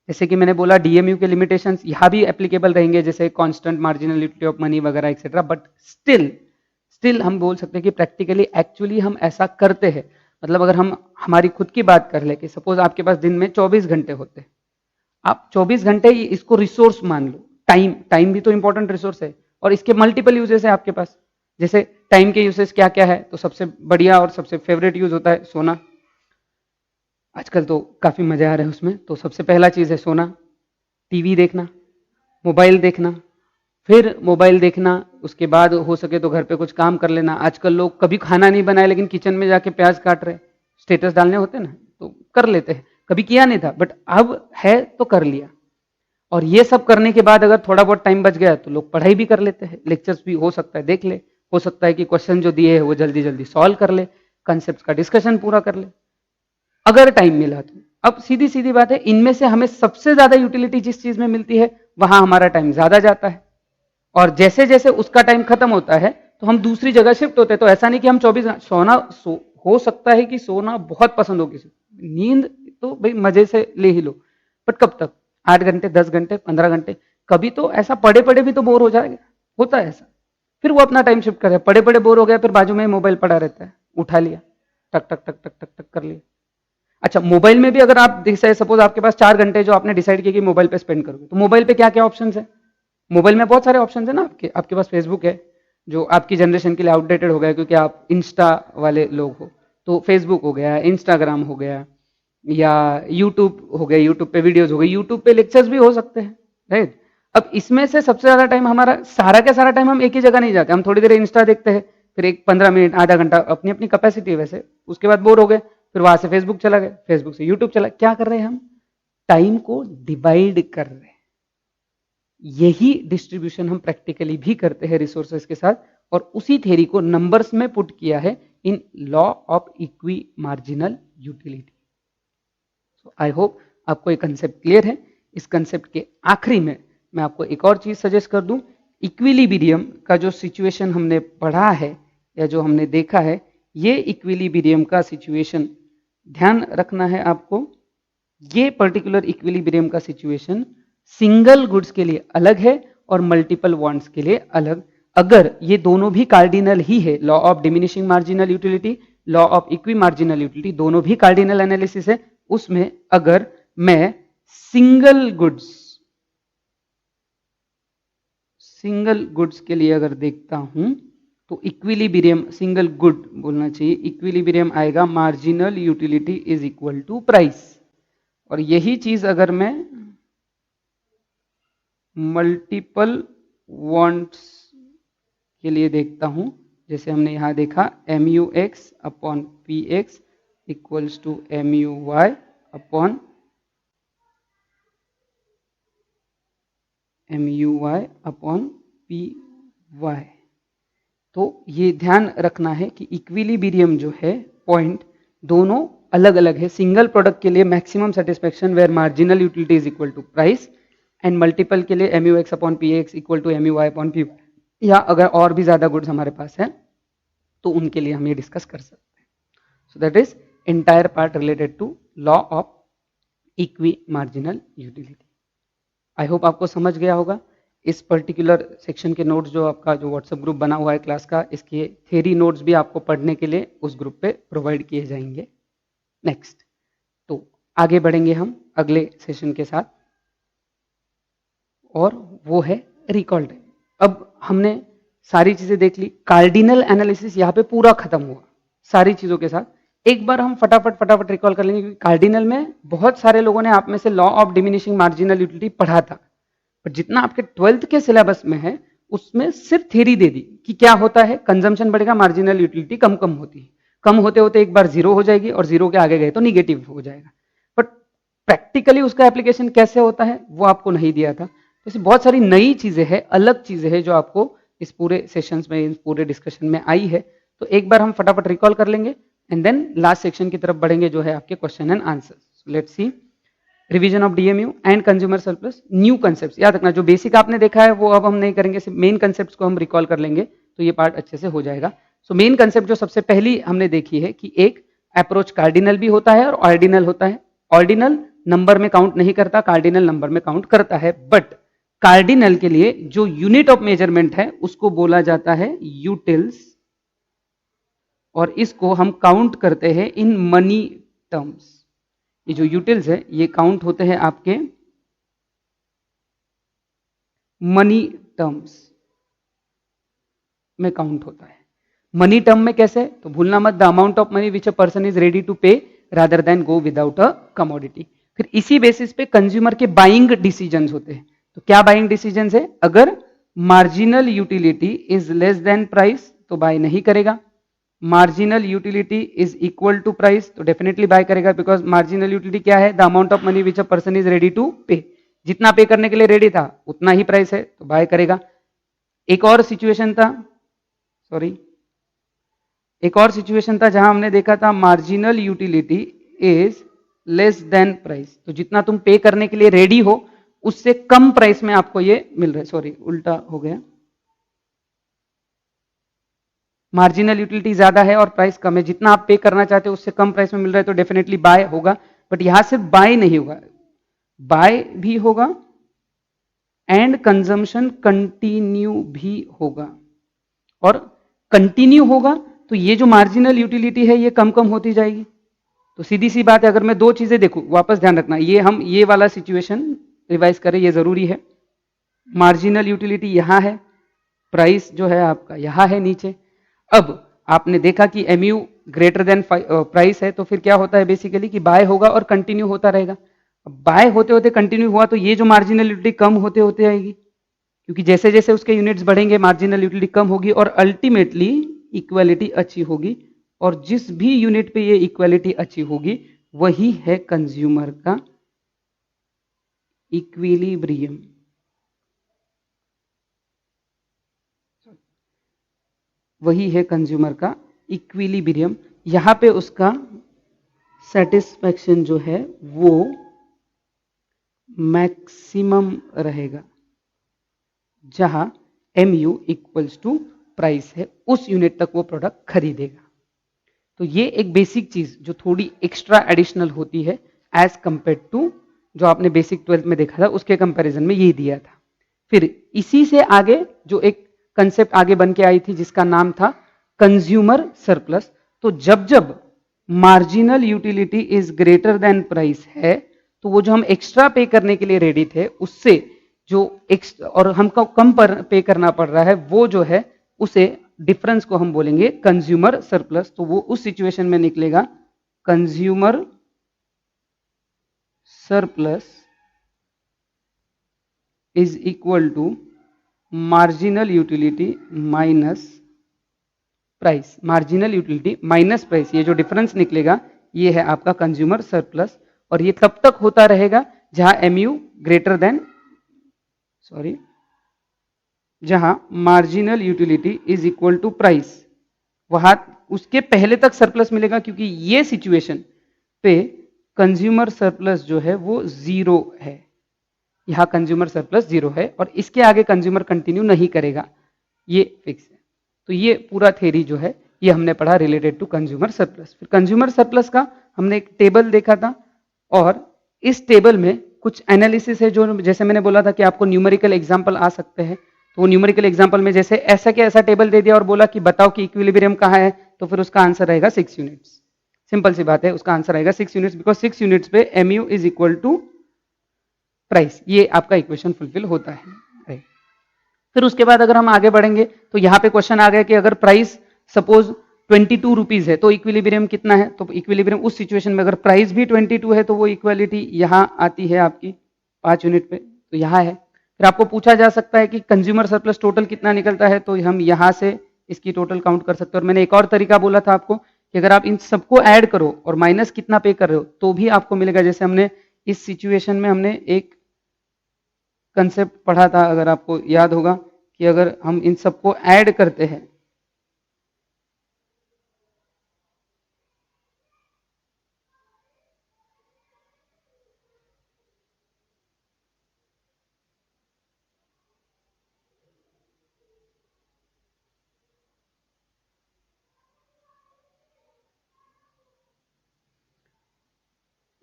जैसे कि मैंने बोला डीएमयू के लिमिटेशंस यहां भी एप्लीकेबल रहेंगे, जैसे constant marginal utility of money वगैरह एक्सेट्रा, बट स्टिल हम बोल सकते हैं कि प्रैक्टिकली एक्चुअली हम ऐसा करते हैं। मतलब अगर हम हमारी खुद की बात कर ले कि सपोज आपके पास दिन में 24 घंटे होते हैं, आप 24 घंटे इसको रिसोर्स मान लो, टाइम भी तो इंपॉर्टेंट रिसोर्स है, और इसके मल्टीपल यूजेस है आपके पास। जैसे टाइम के यूजेस क्या क्या है, तो सबसे बढ़िया और सबसे फेवरेट यूज होता है सोना। आजकल तो काफी मजा आ रहा है उसमें। तो सबसे पहला चीज है सोना, टीवी देखना, मोबाइल देखना, फिर मोबाइल देखना, उसके बाद हो सके तो घर पे कुछ काम कर लेना। आजकल लोग कभी खाना नहीं बनाए लेकिन किचन में जाके प्याज काट रहे, स्टेटस डालने होते ना, तो कर लेते हैं। कभी किया नहीं था बट अब है तो कर लिया। और ये सब करने के बाद अगर थोड़ा बहुत टाइम बच गया तो लोग पढ़ाई भी कर लेते हैं, लेक्चर्स भी हो सकता है देख ले, हो सकता है कि क्वेश्चन जो दिए है वो जल्दी जल्दी सॉल्व कर ले, कंसेप्ट का डिस्कशन पूरा कर ले अगर टाइम मिला तो। अब सीधी सीधी बात है, इनमें से हमें सबसे ज्यादा यूटिलिटी जिस चीज में मिलती है वहां हमारा टाइम ज्यादा जाता है, और जैसे जैसे उसका टाइम खत्म होता है तो हम दूसरी जगह शिफ्ट होते हैं। तो ऐसा नहीं कि हम 24 हो सकता है कि सोना बहुत पसंद हो किसी, नींद तो भाई मजे से ले ही लो, बट कब तक, 8 घंटे, 10 घंटे, 15 घंटे, कभी तो ऐसा पड़े पड़े भी तो बोर हो जाएगा, होता है ऐसा। फिर वो अपना टाइम शिफ्ट करे, पड़े पड़े बोर हो गया, फिर बाजू में मोबाइल पड़ा रहता है, उठा लिया, टक टक टक टक टक टक कर लिया। अच्छा, मोबाइल में भी अगर आप जैसे सपोज आपके पास 4 घंटे जो आपने डिसाइड किया कि मोबाइल पे स्पेंड करोगे, तो मोबाइल पे क्या क्या ऑप्शन है? मोबाइल में बहुत सारे ऑप्शन है ना, आपके पास फेसबुक है जो आपकी जनरेशन के लिए आउटडेटेड हो गया क्योंकि आप इंस्टा वाले लोग हो। तो फेसबुक हो गया, इंस्टाग्राम हो गया, या यूट्यूब हो गया, यूट्यूब पे वीडियोज हो गई, यूट्यूब पे लेक्चर्स भी हो सकते हैं, राइट। अब इसमें से सबसे ज्यादा टाइम हमारा सारा का सारा टाइम हम एक ही जगह नहीं जाते, हम थोड़ी देर इंस्टा देखते हैं, फिर एक 15 मिनट, आधा घंटा, अपनी अपनी कैपेसिटी है वैसे, उसके बाद बोर हो गए, फिर वहां से फेसबुक चला गए, फेसबुक से यूट्यूब चला। क्या कर रहे हैं हम? टाइम को डिवाइड कर रहे हैं। यही डिस्ट्रीब्यूशन हम प्रैक्टिकली भी करते हैं रिसोर्सेज के साथ, और उसी थ्योरी को नंबर्स में पुट किया है in law of equi marginal utility. I hope आपको ये कंसेप्ट क्लियर है। इस कंसेप्ट के आखिरी में मैं आपको एक और चीज सजेस्ट कर दूं, इक्विलिब्रियम का जो सिचुएशन हमने पढ़ा है या जो हमने देखा है, ये इक्विलिब्रियम का सिचुएशन ध्यान रखना है आपको। ये पर्टिकुलर इक्विलिब्रियम का सिचुएशन सिंगल गुड्स के लिए अलग है और मल्टीपल वांट्स के लिए अलग। अगर ये दोनों भी कार्डिनल ही है, law of diminishing marginal utility, law of equi marginal utility, दोनों भी कार्डिनल एनालिसिस है, उसमें अगर मैं सिंगल गुड्स के लिए अगर देखता हूं तो इक्विलिब्रियम, सिंगल गुड बोलना चाहिए, इक्विलिब्रियम आएगा marginal utility is equal to price. और यही चीज अगर मैं मल्टीपल वांट्स के लिए देखता हूं, जैसे हमने यहां देखा M U X upon P X equals to M U Y upon M U Y upon P Y. तो ये ध्यान रखना है कि इक्विलिब्रियम जो है पॉइंट दोनों अलग अलग है। सिंगल प्रोडक्ट के लिए maximum satisfaction where marginal utility is equal to price, and multiple के लिए M U X upon P X equal to M U Y upon P, या अगर और भी ज्यादा गुड्स हमारे पास है तो उनके लिए हम ये डिस्कस कर सकते हैं। So that is entire part related to law of equi marginal utility. I hope आपको समझ गया होगा। इस पर्टिकुलर सेक्शन के नोट्स जो आपका जो व्हाट्सएप ग्रुप बना हुआ है क्लास का, इसके थ्योरी नोट्स भी आपको पढ़ने के लिए उस ग्रुप पे प्रोवाइड किए जाएंगे। नेक्स्ट, तो आगे बढ़ेंगे हम अगले सेशन के साथ, और वो है रिकॉल टाइम। अब हमने सारी चीजें देख ली, कार्डिनल एनालिसिस यहाँ पे पूरा खत्म हुआ सारी चीजों के साथ। एक बार हम फटाफट रिकॉल कर लेंगे, क्योंकि कार्डिनल में बहुत सारे लोगों ने आप में से law of diminishing marginal utility पढ़ा था, पर जितना आपके 12th के सिलेबस में है उसमें सिर्फ थ्योरी दे दी कि क्या होता है, कंजम्पशन बढ़ेगा, मार्जिनल यूटिलिटी कम कम होती है, कम होते होते एक बार जीरो हो जाएगी और जीरो के आगे गए तो निगेटिव हो जाएगा, बट प्रैक्टिकली उसका एप्लीकेशन कैसे होता है वो आपको नहीं दिया था। जैसे बहुत सारी नई चीजें हैं, अलग चीजें हैं जो आपको इस पूरे सेशंस में, इस पूरे डिस्कशन में आई है। तो एक बार हम फटाफट रिकॉल कर लेंगे एंड देन लास्ट सेक्शन की तरफ बढ़ेंगे जो है आपके question and answers. Let's see revision of DMU and consumer surplus, new concept याद रखना, जो बेसिक आपने देखा है वो अब हम नहीं करेंगे, सिर्फ मेन कंसेप्ट को हम रिकॉल कर लेंगे तो ये पार्ट अच्छे से हो जाएगा। सो मेन कंसेप्ट जो सबसे पहली हमने देखी है कि एक अप्रोच कार्डिनल भी होता है और ऑर्डिनल होता है। ऑर्डिनल नंबर में काउंट नहीं करता, कार्डिनल नंबर में काउंट करता है, बट कार्डिनल के लिए जो यूनिट ऑफ मेजरमेंट है उसको बोला जाता है यूटिल्स, और इसको हम काउंट करते हैं इन मनी टर्म्स। ये जो यूटिल्स है ये काउंट होते हैं आपके मनी टर्म्स में काउंट होता है। मनी टर्म में कैसे, तो भूलना मत, the amount of money which a person is ready to pay rather than go without a commodity. फिर इसी बेसिस पे कंज्यूमर के बाइंग डिसीजंस होते हैं। तो क्या बाइंग डिसीजंस है, अगर marginal utility is less than price तो बाय नहीं करेगा, marginal utility is equal to price तो डेफिनेटली बाय करेगा, बिकॉज मार्जिनल यूटिलिटी क्या है, the amount of money which a person is ready to pay, जितना पे करने के लिए रेडी था उतना ही प्राइस है तो बाय करेगा। एक और सिचुएशन था, सॉरी, एक और सिचुएशन था जहां हमने देखा था marginal utility is less than price, तो जितना तुम पे करने के लिए रेडी हो उससे कम प्राइस में आपको ये मिल रहा है, सॉरी उल्टा हो गया, मार्जिनल यूटिलिटी ज्यादा है और प्राइस कम है, जितना आप पे करना चाहते हो उससे कम प्राइस में मिल रहा है तो डेफिनेटली बाय होगा। बट यहां सिर्फ बाय नहीं होगा, बाय भी होगा एंड कंजम्पशन कंटिन्यू भी होगा, और कंटिन्यू होगा तो ये जो मार्जिनल यूटिलिटी है ये कम कम होती जाएगी। तो सीधी सी बात है, अगर मैं दो चीजें देखूं, वापस ध्यान रखना, ये हम ये वाला सिचुएशन रिवाइज करें, ये जरूरी है। मार्जिनल यूटिलिटी यहां है, प्राइस जो है आपका यहां है नीचे। अब आपने देखा कि एमयू ग्रेटर देन प्राइस है, तो फिर क्या होता है बेसिकली कि बाय होगा और कंटिन्यू होता रहेगा। बाय होते होते कंटिन्यू हुआ तो ये जो मार्जिनल यूटिलिटी कम होते होते आएगी, क्योंकि जैसे जैसे उसके यूनिट्स बढ़ेंगे मार्जिनल यूटिलिटी कम होगी और अल्टीमेटली इक्वालिटी अच्छी होगी, और जिस भी यूनिट पे ये इक्वालिटी अच्छी होगी वही है कंज्यूमर का इक्विलिब्रियम। वही है कंज्यूमर का इक्विलिब्रियम। यहां पे उसका सेटिस्फैक्शन जो है वो मैक्सिमम रहेगा, जहां MU इक्वल्स टू प्राइस है, उस यूनिट तक वो प्रोडक्ट खरीदेगा। तो ये एक बेसिक चीज जो थोड़ी एक्स्ट्रा एडिशनल होती है एज कंपेयर टू जो आपने बेसिक 12th में देखा था उसके कंपैरिजन में ये दिया था। फिर इसी से आगे जो एक कंसेप्ट आगे बन के आई थी जिसका नाम था कंज्यूमर सरप्लस। तो जब जब marginal utility is greater than price है तो वो जो हम एक्स्ट्रा पे करने के लिए रेडी थे उससे जो और हमको कम पर पे करना पड़ रहा है वो जो है उसे डिफरेंस को हम बोलेंगे कंज्यूमर सरप्लस। तो वो उस सिचुएशन में निकलेगा consumer surplus is equal to marginal utility minus price, marginal utility minus price, ये जो डिफरेंस निकलेगा ये है आपका कंज्यूमर सरप्लस। और ये तब तक होता रहेगा जहां MU ग्रेटर देन, सॉरी, जहां marginal utility is equal to price, वहां उसके पहले तक सरप्लस मिलेगा, क्योंकि ये सिचुएशन पे कंज्यूमर सरप्लस जो है वो जीरो है, यहां कंज्यूमर सरप्लस जीरो है और इसके आगे कंज्यूमर कंटिन्यू नहीं करेगा, ये फिक्स है। तो ये पूरा थ्योरी जो है ये हमने पढ़ा रिलेटेड टू कंज्यूमर सरप्लस। फिर कंज्यूमर सरप्लस का हमने एक टेबल देखा था, और इस टेबल में कुछ एनालिसिस है जो जैसे मैंने बोला था कि आपको न्यूमेरिकल एग्जांपल आ सकते हैं। तो न्यूमेरिकल एग्जांपल में जैसे ऐसा क्या ऐसा टेबल दे दिया और बोला कि बताओ कि इक्विलिब्रियम कहाँ है, तो फिर उसका आंसर रहेगा 6 यूनिट्स। सिंपल सी बात है, उसका आंसर आएगा 6 यूनिट्स, बिकॉज 6 यूनिट्स पे MU is equal to price, ये आपका इक्वेशन फुलफिल होता है। फिर उसके बाद अगर हम आगे बढ़ेंगे तो यहाँ पे क्वेश्चन आ गया कि अगर प्राइस सपोज 22 रुपीज है, तो इक्विलिब्रियम कितना है? तो इक्विलिब्रियम उस सिचुएशन में अगर प्राइस भी 22 है तो वो इक्वालिटी यहाँ आती है आपकी 5 यूनिट पे, तो यहाँ है। फिर आपको पूछा जा सकता है कि कंज्यूमर सरप्लस टोटल कितना निकलता है, तो हम यहाँ से इसकी टोटल काउंट कर सकते हैं। और मैंने एक और तरीका बोला था आपको कि अगर आप इन सबको ऐड करो और माइनस कितना पे कर रहे हो तो भी आपको मिलेगा। जैसे हमने इस सिचुएशन में हमने एक कंसेप्ट पढ़ा था, अगर आपको याद होगा, कि अगर हम इन सबको ऐड करते हैं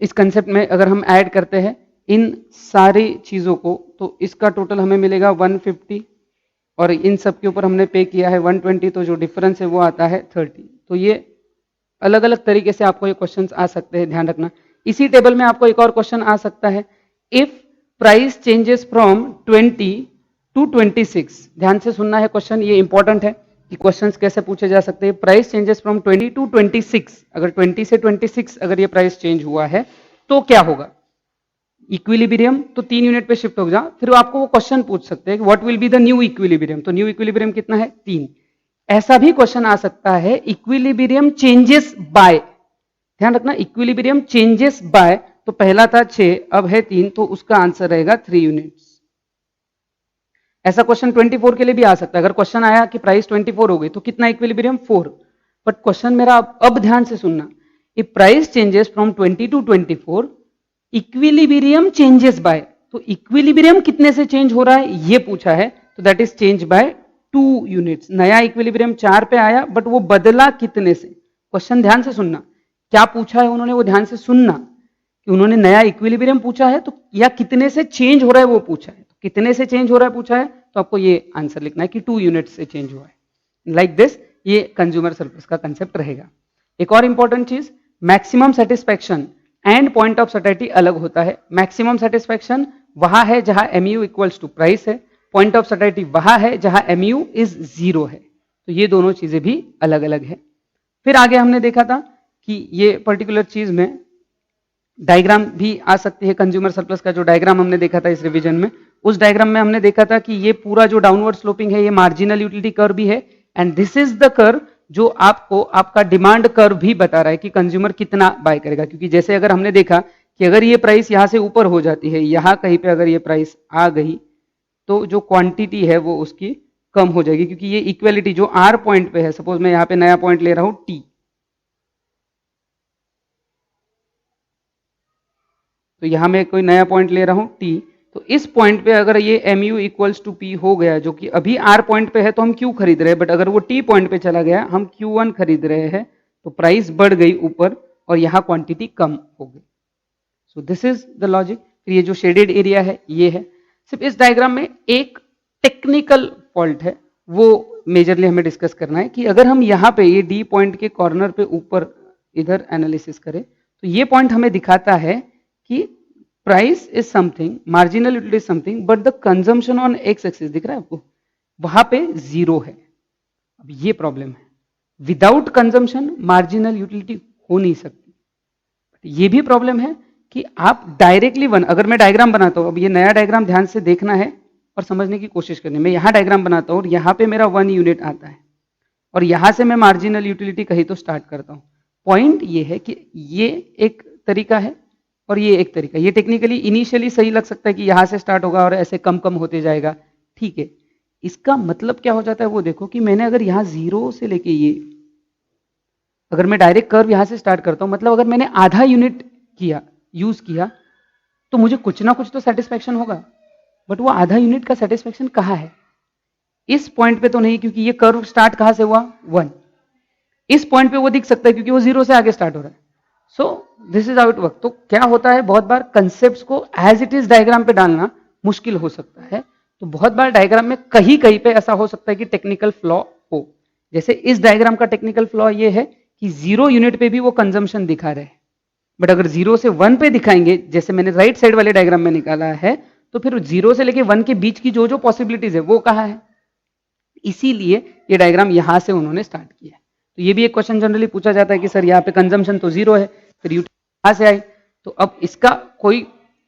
इस कंसेप्ट में, अगर हम ऐड करते हैं इन सारी चीजों को तो इसका टोटल हमें मिलेगा 150 और इन सब के ऊपर हमने पे किया है 120, तो जो डिफरेंस है वो आता है 30। तो ये अलग अलग तरीके से आपको ये क्वेश्चंस आ सकते हैं, ध्यान रखना। इसी टेबल में आपको एक और क्वेश्चन आ सकता है, if price changes from 20 to 26। ध्यान से सुनना है क्वेश्चन, ये इंपॉर्टेंट है कि क्वेश्चंस कैसे पूछे जा सकते हैं। प्राइस चेंजेस फ्रॉम 20 टू 26, अगर 20 से 26 अगर ये प्राइस चेंज हुआ है तो क्या होगा? इक्विलिब्रियम तो 3 यूनिट पे शिफ्ट हो जा, फिर आपको वो क्वेश्चन पूछ सकते हैं कि what will be the new equilibrium. तो न्यू इक्विलिब्रियम कितना है? 3। ऐसा भी क्वेश्चन आ सकता है, इक्विलिब्रियम चेंजेस बाय। ध्यान रखना, इक्विलिब्रियम चेंजेस बाय, तो पहला था 6 अब है 3, तो उसका आंसर रहेगा 3 यूनिट्स। ऐसा क्वेश्चन 24 के लिए भी आ सकता है। अगर क्वेश्चन आया कि प्राइस 24 हो गई तो कितना इक्विलिब्रियम? 4। बट क्वेश्चन मेरा अब ध्यान से सुनना, if price changes from 20 to 24 equilibrium changes by, तो इक्विलिब्रियम कितने से चेंज हो रहा है ये पूछा है, तो that is change bye 2 units. नया इक्विलिब्रियम 4 पे आया बट वो बदला कितने से? क्वेश्चन ध्यान से सुनना, क्या पूछा है उन्होंने वो ध्यान से सुनना, कि उन्होंने नया इक्विलिब्रियम पूछा है तो या कितने से चेंज हो रहा है वो पूछा है। तो कितने से चेंज हो रहा है पूछा है तो आपको ये आंसर लिखना है कि 2 यूनिट से चेंज हुआ है। लाइक दिस ये कंज्यूमर सरप्लस का कंसेप्ट रहेगा। एक और इंपॉर्टेंट चीज, maximum satisfaction and point of satisfaction अलग होता है। मैक्सिमम सेटिस्फैक्शन वहां है जहां एमयू इक्वल्स टू प्राइस है, पॉइंट ऑफ सैटिस्फैक्शन वहां है जहां एमयू इज 0 है। तो ये दोनों चीजें भी अलग अलग है। फिर आगे हमने देखा था कि ये पर्टिकुलर चीज में डायग्राम भी आ सकती है। कंज्यूमर सरप्लस का जो डायग्राम हमने देखा था इस रिवीजन में, उस डायग्राम में हमने देखा था कि ये पूरा जो डाउनवर्ड स्लोपिंग है ये मार्जिनल यूटिलिटी कर्व भी है, and this is the curve जो आपको आपका डिमांड कर्व भी बता रहा है कि कंज्यूमर कितना बाय करेगा। क्योंकि जैसे अगर हमने देखा कि अगर ये प्राइस यहां से ऊपर हो जाती है, यहां कहीं पे अगर ये प्राइस आ गई तो जो क्वांटिटी है वो उसकी कम हो जाएगी, क्योंकि ये इक्वेलिटी जो आर पॉइंट पे है, सपोज मैं यहां पे नया पॉइंट ले रहा हूं टी, तो यहां मैं कोई नया पॉइंट ले रहा हूं टी, तो इस पॉइंट पे अगर ये mu इक्वल्स टू पी हो गया, जो कि अभी आर पॉइंट पे है तो हम क्यू खरीद रहे हैं, बट अगर वो टी पॉइंट पे चला गया हम Q1 खरीद रहे हैं, तो प्राइस बढ़ गई ऊपर और यहां क्वांटिटी कम हो गई। सो दिस इज द लॉजिक। फिर ये जो शेडेड एरिया है ये है। सिर्फ इस डायग्राम में एक टेक्निकल फॉल्ट है, वो मेजरली हमें डिस्कस करना है कि अगर हम यहाँ पे ये डी पॉइंट के कॉर्नर पे ऊपर इधर एनालिसिस करें तो ये पॉइंट हमें दिखाता है कि price is something, marginal utility is something, but the consumption on x axis दिख रहा है आपको, वहां पे 0 है। अब ये प्रॉब्लम है, विदाउट कंजम्पशन मार्जिनल यूटिलिटी हो नहीं सकती। ये भी प्रॉब्लम है कि आप डायरेक्टली वन, अगर मैं डायग्राम बनाता हूं, अब ये नया डायग्राम ध्यान से देखना है और समझने की कोशिश करनी है। मैं यहां डायग्राम बनाता हूं और यहां पे मेरा 1 यूनिट आता है और यहां से मैं मार्जिनल यूटिलिटी कहीं तो स्टार्ट करता हूं। पॉइंट ये है कि ये एक तरीका है और ये एक तरीका। ये टेक्निकली इनिशियली सही लग सकता है कि यहां से स्टार्ट होगा और ऐसे कम कम होते जाएगा, ठीक है। इसका मतलब क्या हो जाता है वो देखो कि मैंने अगर यहां 0 से लेके ये, अगर मैं डायरेक्ट कर्व यहां से स्टार्ट करता हूं, मतलब अगर मैंने आधा यूनिट किया, यूज किया, तो मुझे कुछ ना कुछ तो सेटिस्फैक्शन होगा, बट वो आधा यूनिट का सेटिस्फैक्शन कहां है? इस पॉइंट पे तो नहीं, क्योंकि ये कर्व स्टार्ट कहां से हुआ? 1। इस पॉइंट पे वो दिख सकता है क्योंकि वो 0 से आगे स्टार्ट हो रहा है। सो this is how it work. तो क्या होता है, बहुत बार कंसेप्ट्स को एज इट इज डायग्राम पे डालना मुश्किल हो सकता है। तो बहुत बार डायग्राम में कहीं कहीं पे ऐसा हो सकता है कि टेक्निकल फ्लॉ हो। जैसे इस डायग्राम का टेक्निकल फ्लॉ ये है कि 0 यूनिट पे भी वो कंजम्पशन दिखा रहे हैं, बट अगर 0 से 1 पे दिखाएंगे, जैसे मैंने राइट साइड वाले डायग्राम में निकाला है, तो फिर 0 से लेके 1 के बीच की जो जो पॉसिबिलिटीज है वो कहाँ है? इसीलिए ये डायग्राम यहां से उन्होंने स्टार्ट किया है। तो ये भी एक क्वेश्चन जनरली पूछा जाता है कि सर यहाँ पे कंजम्पशन तो 0 है, फिर यूटिलिटी कहाँ से आई? तो अब इसका कोई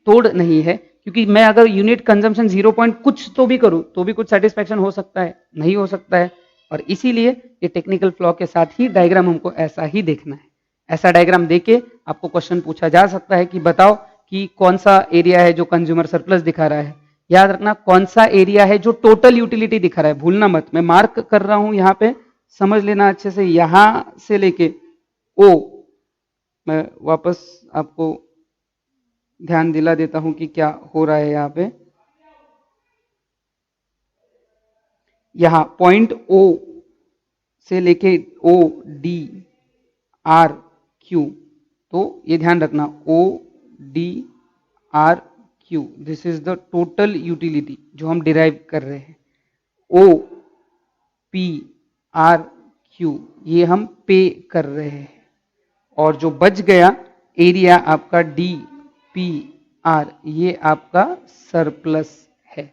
तोड़ नहीं है, क्योंकि मैं अगर यूनिट कंजम्पशन 0 पॉइंट कुछ तो भी करूं तो भी कुछ सेटिस्फेक्शन हो सकता है, नहीं हो सकता है। और इसीलिए ये टेक्निकल फ्लॉ के साथ ही डायग्राम हमको ऐसा ही देखना है। ऐसा डायग्राम देके आपको क्वेश्चन पूछा जा सकता है कि बताओ कि कौन सा एरिया है जो कंज्यूमर सरप्लस दिखा रहा है। याद रखना कौन सा एरिया है जो टोटल यूटिलिटी दिखा रहा है, भूलना मत। मैं मार्क कर रहा हूं यहाँ पे, समझ लेना अच्छे से। यहां से लेके ओ, मैं वापस आपको ध्यान दिला देता हूं कि क्या हो रहा है यहाँ पे। यहां पॉइंट ओ से लेके ओ डी आर क्यू, तो ये ध्यान रखना O D R Q, this is the total utility जो हम डिराइव कर रहे हैं। ओ पी आर क्यू ये हम पे कर रहे हैं, और जो बच गया एरिया आपका डी पी आर ये आपका सरप्लस है।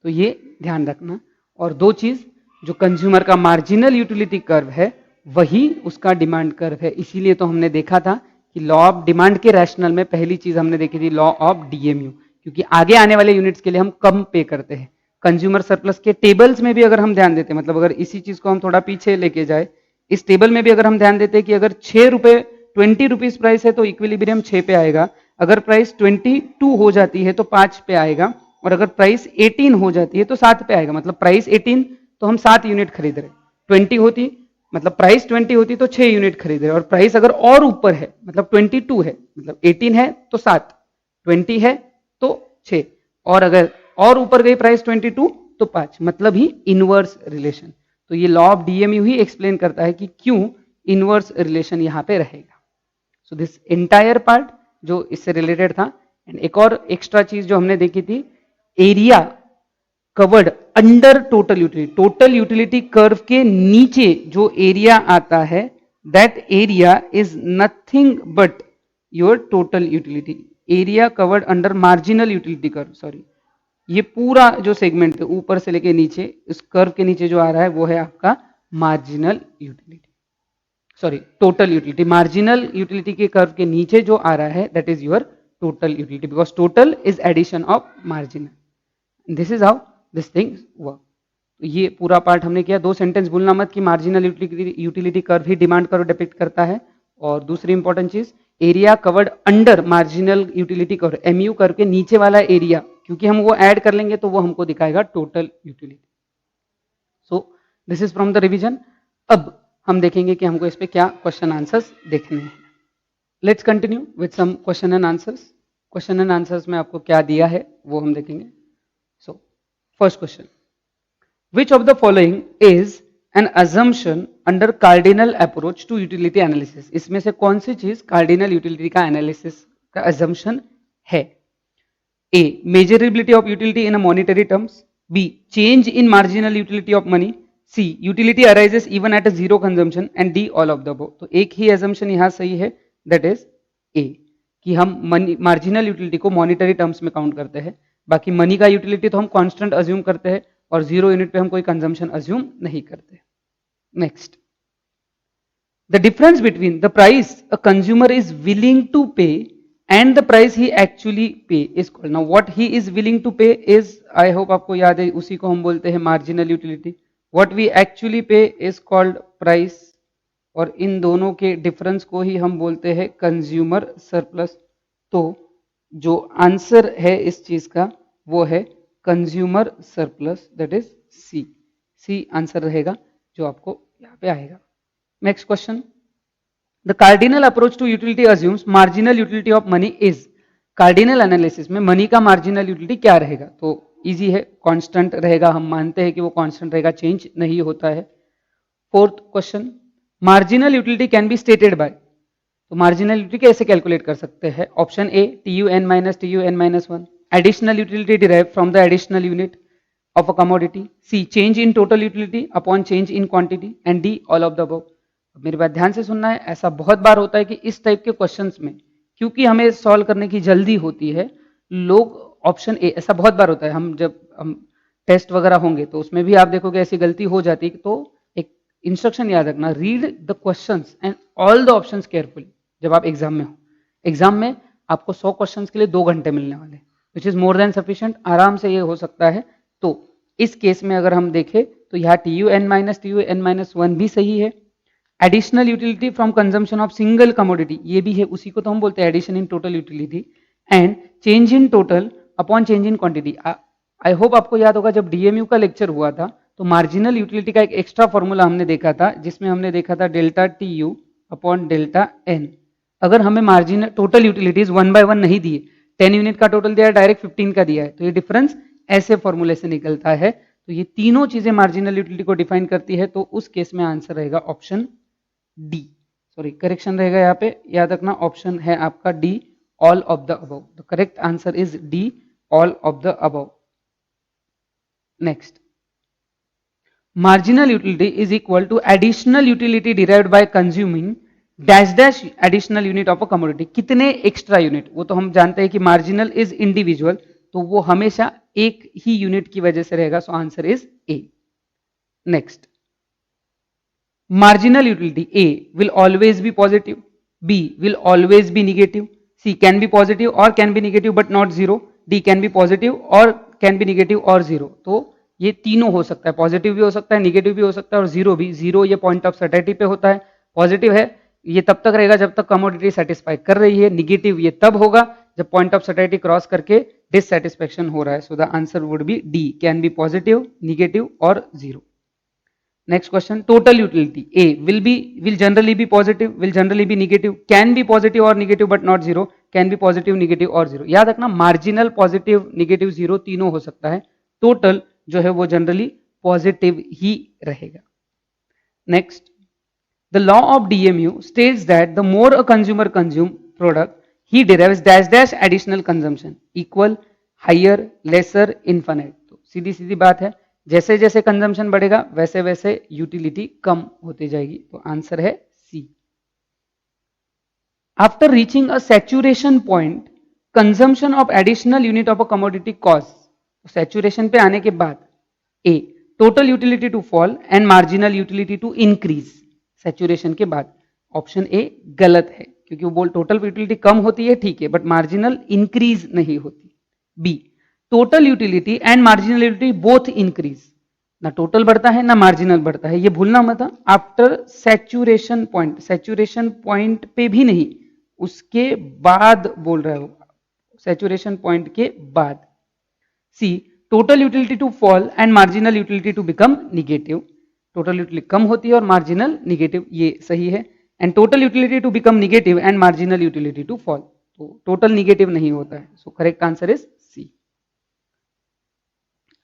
तो ये ध्यान रखना। और दो चीज, जो कंज्यूमर का मार्जिनल यूटिलिटी कर्व है वही उसका डिमांड कर्व है। इसीलिए तो हमने देखा था कि लॉ ऑफ डिमांड के रैशनल में पहली चीज हमने देखी थी लॉ ऑफ डीएमयू, क्योंकि आगे आने वाले यूनिट्स के लिए हम कम पे करते हैं। कंज्यूमर सरप्लस के टेबल्स में भी अगर हम ध्यान देते हैं, मतलब अगर इसी चीज को हम थोड़ा पीछे लेके जाए, इस टेबल में भी अगर हम ध्यान देते हैं कि अगर 6 रुपए 20 रुपीज प्राइस है तो इक्विलिब्रियम 6 पे आएगा, अगर प्राइस 22 हो जाती है तो 5 पे आएगा, और अगर प्राइस 18 हो जाती है तो 7 पे आएगा। मतलब प्राइस 18 तो हम 7 यूनिट खरीद रहे, 20 होती मतलब प्राइस 20 होती तो 6 यूनिट खरीद रहे, और प्राइस अगर और ऊपर है मतलब 22 है, मतलब 18 है तो 7, 20 है तो 6, और अगर और ऊपर गई प्राइस 22 तो 5, मतलब ही इनवर्स रिलेशन। तो ये law of DMU he explain करता है कि क्यों इनवर्स रिलेशन यहां पे रहेगा। सो दिस एंटायर पार्ट जो इससे रिलेटेड था। एंड एक और एक्स्ट्रा चीज जो हमने देखी थी, area covered under total utility, total utility curve के नीचे जो एरिया आता है that area is nothing but your total utility. Area covered under marginal utility curve, sorry, ये पूरा जो सेगमेंट है ऊपर से लेके नीचे, इस कर्व के नीचे जो आ रहा है वो है आपका marginal utility, sorry total utility. Marginal utility के कर्व के नीचे जो आ रहा है that is your total utility, because total is addition of marginal. This is how this thing work. तो ये पूरा पार्ट हमने किया। दो सेंटेंस भूलना मत कि मार्जिनल यूटिलिटी कर्व ही डिमांड कर्व डिपिक्ट करता है, और दूसरी इंपॉर्टेंट चीज area covered under marginal utility curve, MU curve के नीचे वाला एरिया, क्योंकि हम वो ऐड कर लेंगे तो वो हमको दिखाएगा total utility. So this is from the revision. अब हम देखेंगे कि हमको इस पे क्या क्वेश्चन आंसर्स देखने हैं। Let's continue with some question and answers. Question and answers में आपको क्या दिया है वो हम देखेंगे। So first question, which of the following is an assumption under cardinal approach to utility analysis? इसमें से कौन सी चीज कार्डिनल यूटिलिटी का एनालिसिस का assumption है? A, measurability of utility in a monetary terms. B, change in marginal utility of money. C, utility arises even at a zero consumption. And D, all of the above. तो एक ही assumption यहाँ सही है, that is A, कि हम marginal utility को monetary terms में count करते हैं, बाकी मनी का यूटिलिटी तो हम कांस्टेंट अज्यूम करते हैं, और 0 यूनिट पे हम कोई कंजम्पशन अज्यूम नहीं करते। Next, the difference between the price a consumer is willing to pay and the price he actually pay is called, now what he is willing to pay is, I hope आपको याद है, उसी को हम बोलते हैं marginal utility. What we actually pay is called price, और इन दोनों के डिफरेंस को ही हम बोलते हैं कंज्यूमर सरप्लस। तो जो आंसर है इस चीज का वो है consumer surplus, that is C. C answer रहेगा जो आपको यहाँ पे आएगा। Next question, the cardinal approach to utility assumes marginal utility of money is. Cardinal analysis में मनी का मार्जिनल यूटिलिटी क्या रहेगा? तो इजी है, कांस्टेंट रहेगा, हम मानते हैं कि वो कांस्टेंट रहेगा, चेंज नहीं होता है। Fourth question, marginal utility can be stated by, तो मार्जिनल यूटिलिटी कैसे कैलकुलेट कर सकते हैं? Option A, TUN minus TUN minus 1, additional utility derive from the additional unit of a commodity. C, change in total utility upon change in quantity. And D, all of the above. मेरी बात ध्यान से सुनना है, ऐसा बहुत बार होता है कि इस टाइप के क्वेश्चंस में क्योंकि हमें सॉल्व करने की जल्दी होती है, लोग ऑप्शन ए, ऐसा बहुत बार होता है, हम जब हम टेस्ट वगैरह होंगे तो उसमें भी आप देखोगे ऐसी गलती हो जाती है, तो इंस्ट्रक्शन याद रखना, read the questions and all the options carefully. जब आप एग्जाम में हो, एग्जाम में आपको 100 क्वेश्चंस के लिए 2 घंटे मिलने वाले, which is more than sufficient, आराम से ये हो सकता है। तो इस केस में अगर हम देखें तो यहाँ TUN-1 भी सही है। Additional utility from consumption of single commodity, ये भी है, उसी को तो हम बोलते हैं addition in total utility. And change in total upon change in quantity. I hope आपको याद होगा जब DMU का लेक्चर हुआ था तो मार्जिनल यूटिलिटी का एक एक्स्ट्रा फॉर्मूला हमने देखा था, जिसमें हमने देखा था delta TU upon delta N। अगर हमें मार्जिनल टोटल यूटिलिटीज 1 by 1 नहीं दिए, 10 यूनिट का टोटल दिया है, डायरेक्ट 15 का दिया है, तो ये डिफरेंस ऐसे फॉर्मूले से निकलता है। तो ये तीनों चीजें मार्जिनल यूटिलिटी को डिफाइन करती है, तो उस केस में आंसर रहेगा ऑप्शन डी। सॉरी, करेक्शन रहेगा यहाँ पे, याद रखना ऑप्शन है आपका D, all of the above. The correct answer is D, all of the above. Next, marginal utility is equal to additional utility derived by consuming dash dash additional unit of a commodity। कितने extra unit, वो तो हम जानते हैं कि marginal is individual, तो वो हमेशा एक ही यूनिट की वजह से रहेगा, so answer is a. Next, marginal utility A will always be positive, B will always be negative, C can be positive or can be negative but not zero, D can be positive or can be negative or zero। तो ये तीनों हो सकता है, positive भी हो सकता है, निगेटिव भी हो सकता है और जीरो भी। जीरो ये पॉइंट ऑफ सर्टेनिटी पे होता है, पॉजिटिव है ये तब तक रहेगा जब तक कमोडिटी सेटिस्फाई कर रही है, निगेटिव ये तब होगा जब पॉइंट ऑफ सर्टेनिटी क्रॉस करके डिससेटिस्फैक्शन हो रहा है। So the answer would be D, can be positive, negative और zero. Next question, total utility A will generally be positive, will generally be negative, can be positive or negative but not zero, can be positive, negative और zero। याद रखना marginal positive, negative, zero तीनों हो सकता है, total जो है वो जनरली पॉजिटिव ही रहेगा। Next, the law of DMU states that the more a consumer consume product he derives dash dash additional consumption equal higher lesser infinite। तो सीधी सीधी बात है, जैसे जैसे कंजम्पशन बढ़ेगा वैसे वैसे यूटिलिटी कम होती जाएगी, तो आंसर है C. After reaching a saturation point consumption of additional unit of a commodity cost. Saturation पे आने के बाद A total utility to fall and marginal utility to increase. Saturation के बाद ऑप्शन ए गलत है, क्योंकि वो बोल टोटल यूटिलिटी कम होती है ठीक है, बट मार्जिनल इंक्रीज नहीं होती। B total utility and marginal utility both increase, ना टोटल बढ़ता है ना मार्जिनल बढ़ता है, ये भूलना मत। After saturation point, saturation point पे भी नहीं, उसके बाद बोल रहा है वो, सैचुरेशन पॉइंट के बाद। C total utility to fall and marginal utility to become negative, total utility कम होती है और मार्जिनल निगेटिव, ये सही है। And total utility to become negative and marginal utility to fall, तो टोटल निगेटिव नहीं होता है, so correct answer is C.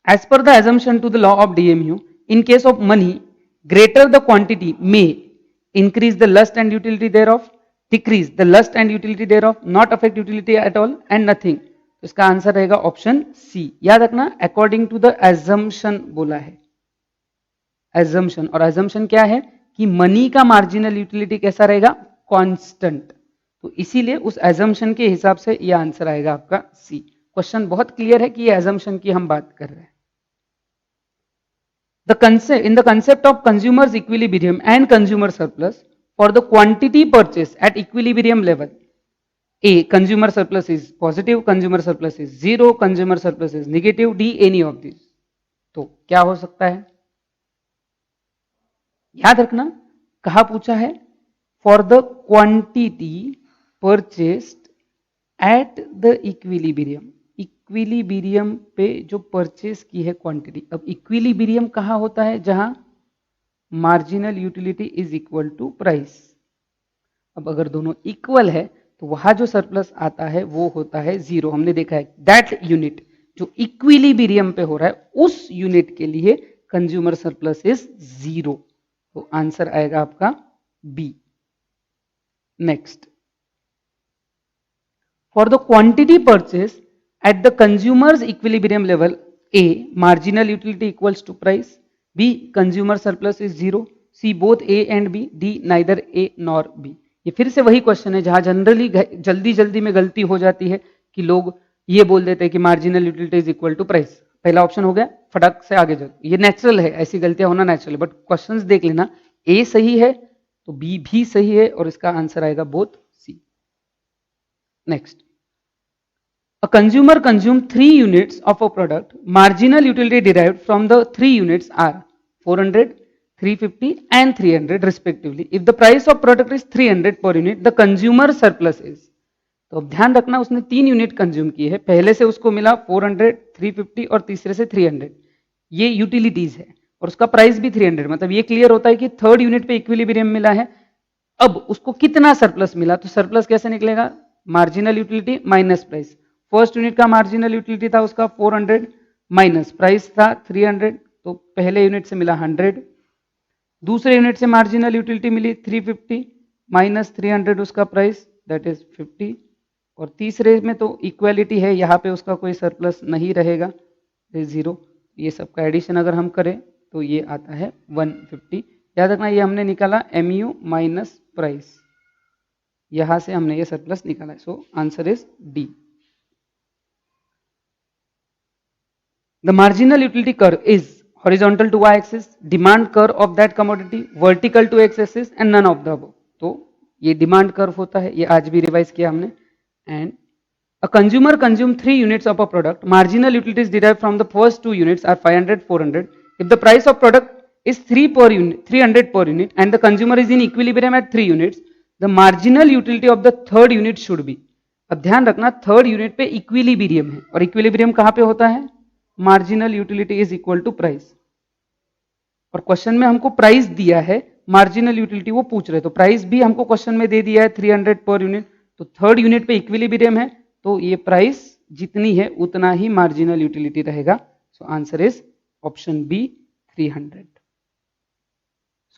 As per the assumption to the law of DMU, in case of money, greater the quantity may increase the lust and utility thereof, decrease the lust and utility thereof, not affect utility at all and nothing। तो इसका answer रहेगा option C. याद रखना according to the assumption बोला है, assumption, और assumption क्या है कि मनी का मार्जिनल यूटिलिटी कैसा रहेगा, कांस्टेंट, तो इसीलिए उस एजम्पशन के हिसाब से यह आंसर आएगा आपका सी। क्वेश्चन बहुत क्लियर है कि ये एजम्पशन की हम बात कर रहे हैं। In the concept of consumer's equilibrium and consumer surplus, for the quantity purchased at equilibrium level, A consumer surplus is positive, consumer surplus is zero, consumer surplus is negative, D any of these। तो क्या हो सकता है, याद रखना कहा पूछा है, for the quantity purchased at the equilibrium, equilibrium पे जो परचेस की है क्वांटिटी। अब इक्विलिब्रियम कहाँ होता है, जहां marginal utility is equal to price. अब अगर दोनों इक्वल है तो वहां जो सरप्लस आता है वो होता है जीरो। हमने देखा है दैट यूनिट जो इक्विलिब्रियम पे हो रहा है उस यूनिट के लिए कंज्यूमर सरप्लस इज जीरो, तो आंसर आएगा आपका B. Next, for the quantity purchased at the consumer's equilibrium level, A marginal utility equals to price, B consumer surplus is zero, C both A and B, D neither A nor B। ये फिर से वही question है जहां generally जल्दी जल्दी में गलती हो जाती है कि लोग ये बोल देते हैं कि marginal utility is equal to price, पहला ऑप्शन हो गया, फटक से आगे चल, ये नेचुरल है, ऐसी गलतियां होना नेचुरल है, बट क्वेश्चंस देख लेना ए सही है तो बी भी सही है और इसका आंसर आएगा both C. Next, a consumer consumes 3 units of a product. Marginal utility derived from the 3 units are 400, 350 and 300 respectively. If the price of product is 300 per unit, the consumer surplus is. तो अब ध्यान रखना उसने 3 unit consume की है, पहले से उसको मिला 400, 350 और तीसरे से 300। ये यूटिलिटीज है और उसका प्राइस भी 300, मतलब ये क्लियर होता है कि थर्ड यूनिट पे इक्विलिब्रियम मिला है। अब उसको कितना सरप्लस मिला, तो सरप्लस कैसे निकलेगा, marginal utility minus price. First unit का मार्जिनल यूटिलिटी था उसका 400 माइनस प्राइस था 300, तो पहले यूनिट से मिला 100, दूसरे यूनिट से मार्जिनल यूटिलिटी मिली 350 माइनस 300 उसका प्राइस दैट इज 50, और तीसरे में तो इक्वालिटी है, यहाँ पे उसका कोई सरप्लस नहीं रहेगा, जीरो। ये सबका एडिशन अगर हम करें तो ये आता है 150। याद रखना ये हमने निकाला MU माइनस प्राइस, यहां से हमने ये सरप्लस निकाला है, सो answer is D. The marginal utility curve is horizontal to y axis, demand curve of that commodity, vertical to x axis and none of the above। तो ये डिमांड कर्व होता है, ये आज भी रिवाइज किया हमने। And a consumer consume 3 units of a product, marginal utilities derived from the first 2 units are 500, 400। If the price of product is 300 per unit and the consumer is in equilibrium at 3 units, the marginal utility of the third unit should be। अब ध्यान रखना third unit पे equilibrium है, और equilibrium कहां पे होता है, marginal utility is equal to price, और क्वेश्चन में हमको प्राइस दिया है, मार्जिनल यूटिलिटी वो पूछ रहे, तो प्राइस भी हमको क्वेश्चन में दे दिया है 300 पर यूनिट, तो थर्ड यूनिट पे इक्विलिब्रियम है, तो ये प्राइस जितनी है उतना ही मार्जिनल यूटिलिटी रहेगा। So answer is option B 300।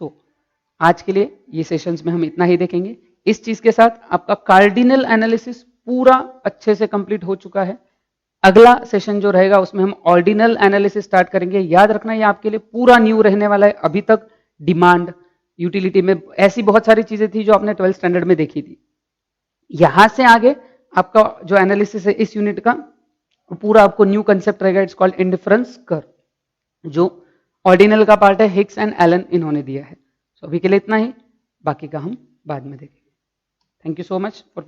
So आज के लिए ये सेशंस में हम इतना ही देखेंगे। इस चीज के साथ आपका कार्डिनल एनालिसिस पूरा अच्छे से कंप्लीट हो चुका है। अगला सेशन जो रहेगा उसमें हम ऑर्डिनल एनालिसिस स्टार्ट करेंगे। याद रखना ये आपके लिए पूरा न्यू रहने वाला है। अभी तक डिमांड यूटिलिटी में ऐसी बहुत सारी चीजें थी जो आपने 12th स्टैंडर्ड में देखी थी। यहां से आगे आपका जो एनालिसिस है इस यूनिट का पूरा आपको न्यू कंसेप्ट रहेगा, इट्स कॉल्ड इंडिफरेंस कर्व, जो ऑर्डिनल का पार्ट है, हिग्स एंड एलन इन्होंने दिया है। सो अभी के लिए इतना ही, बाकी का हम बाद में देखेंगे। Thank you so much for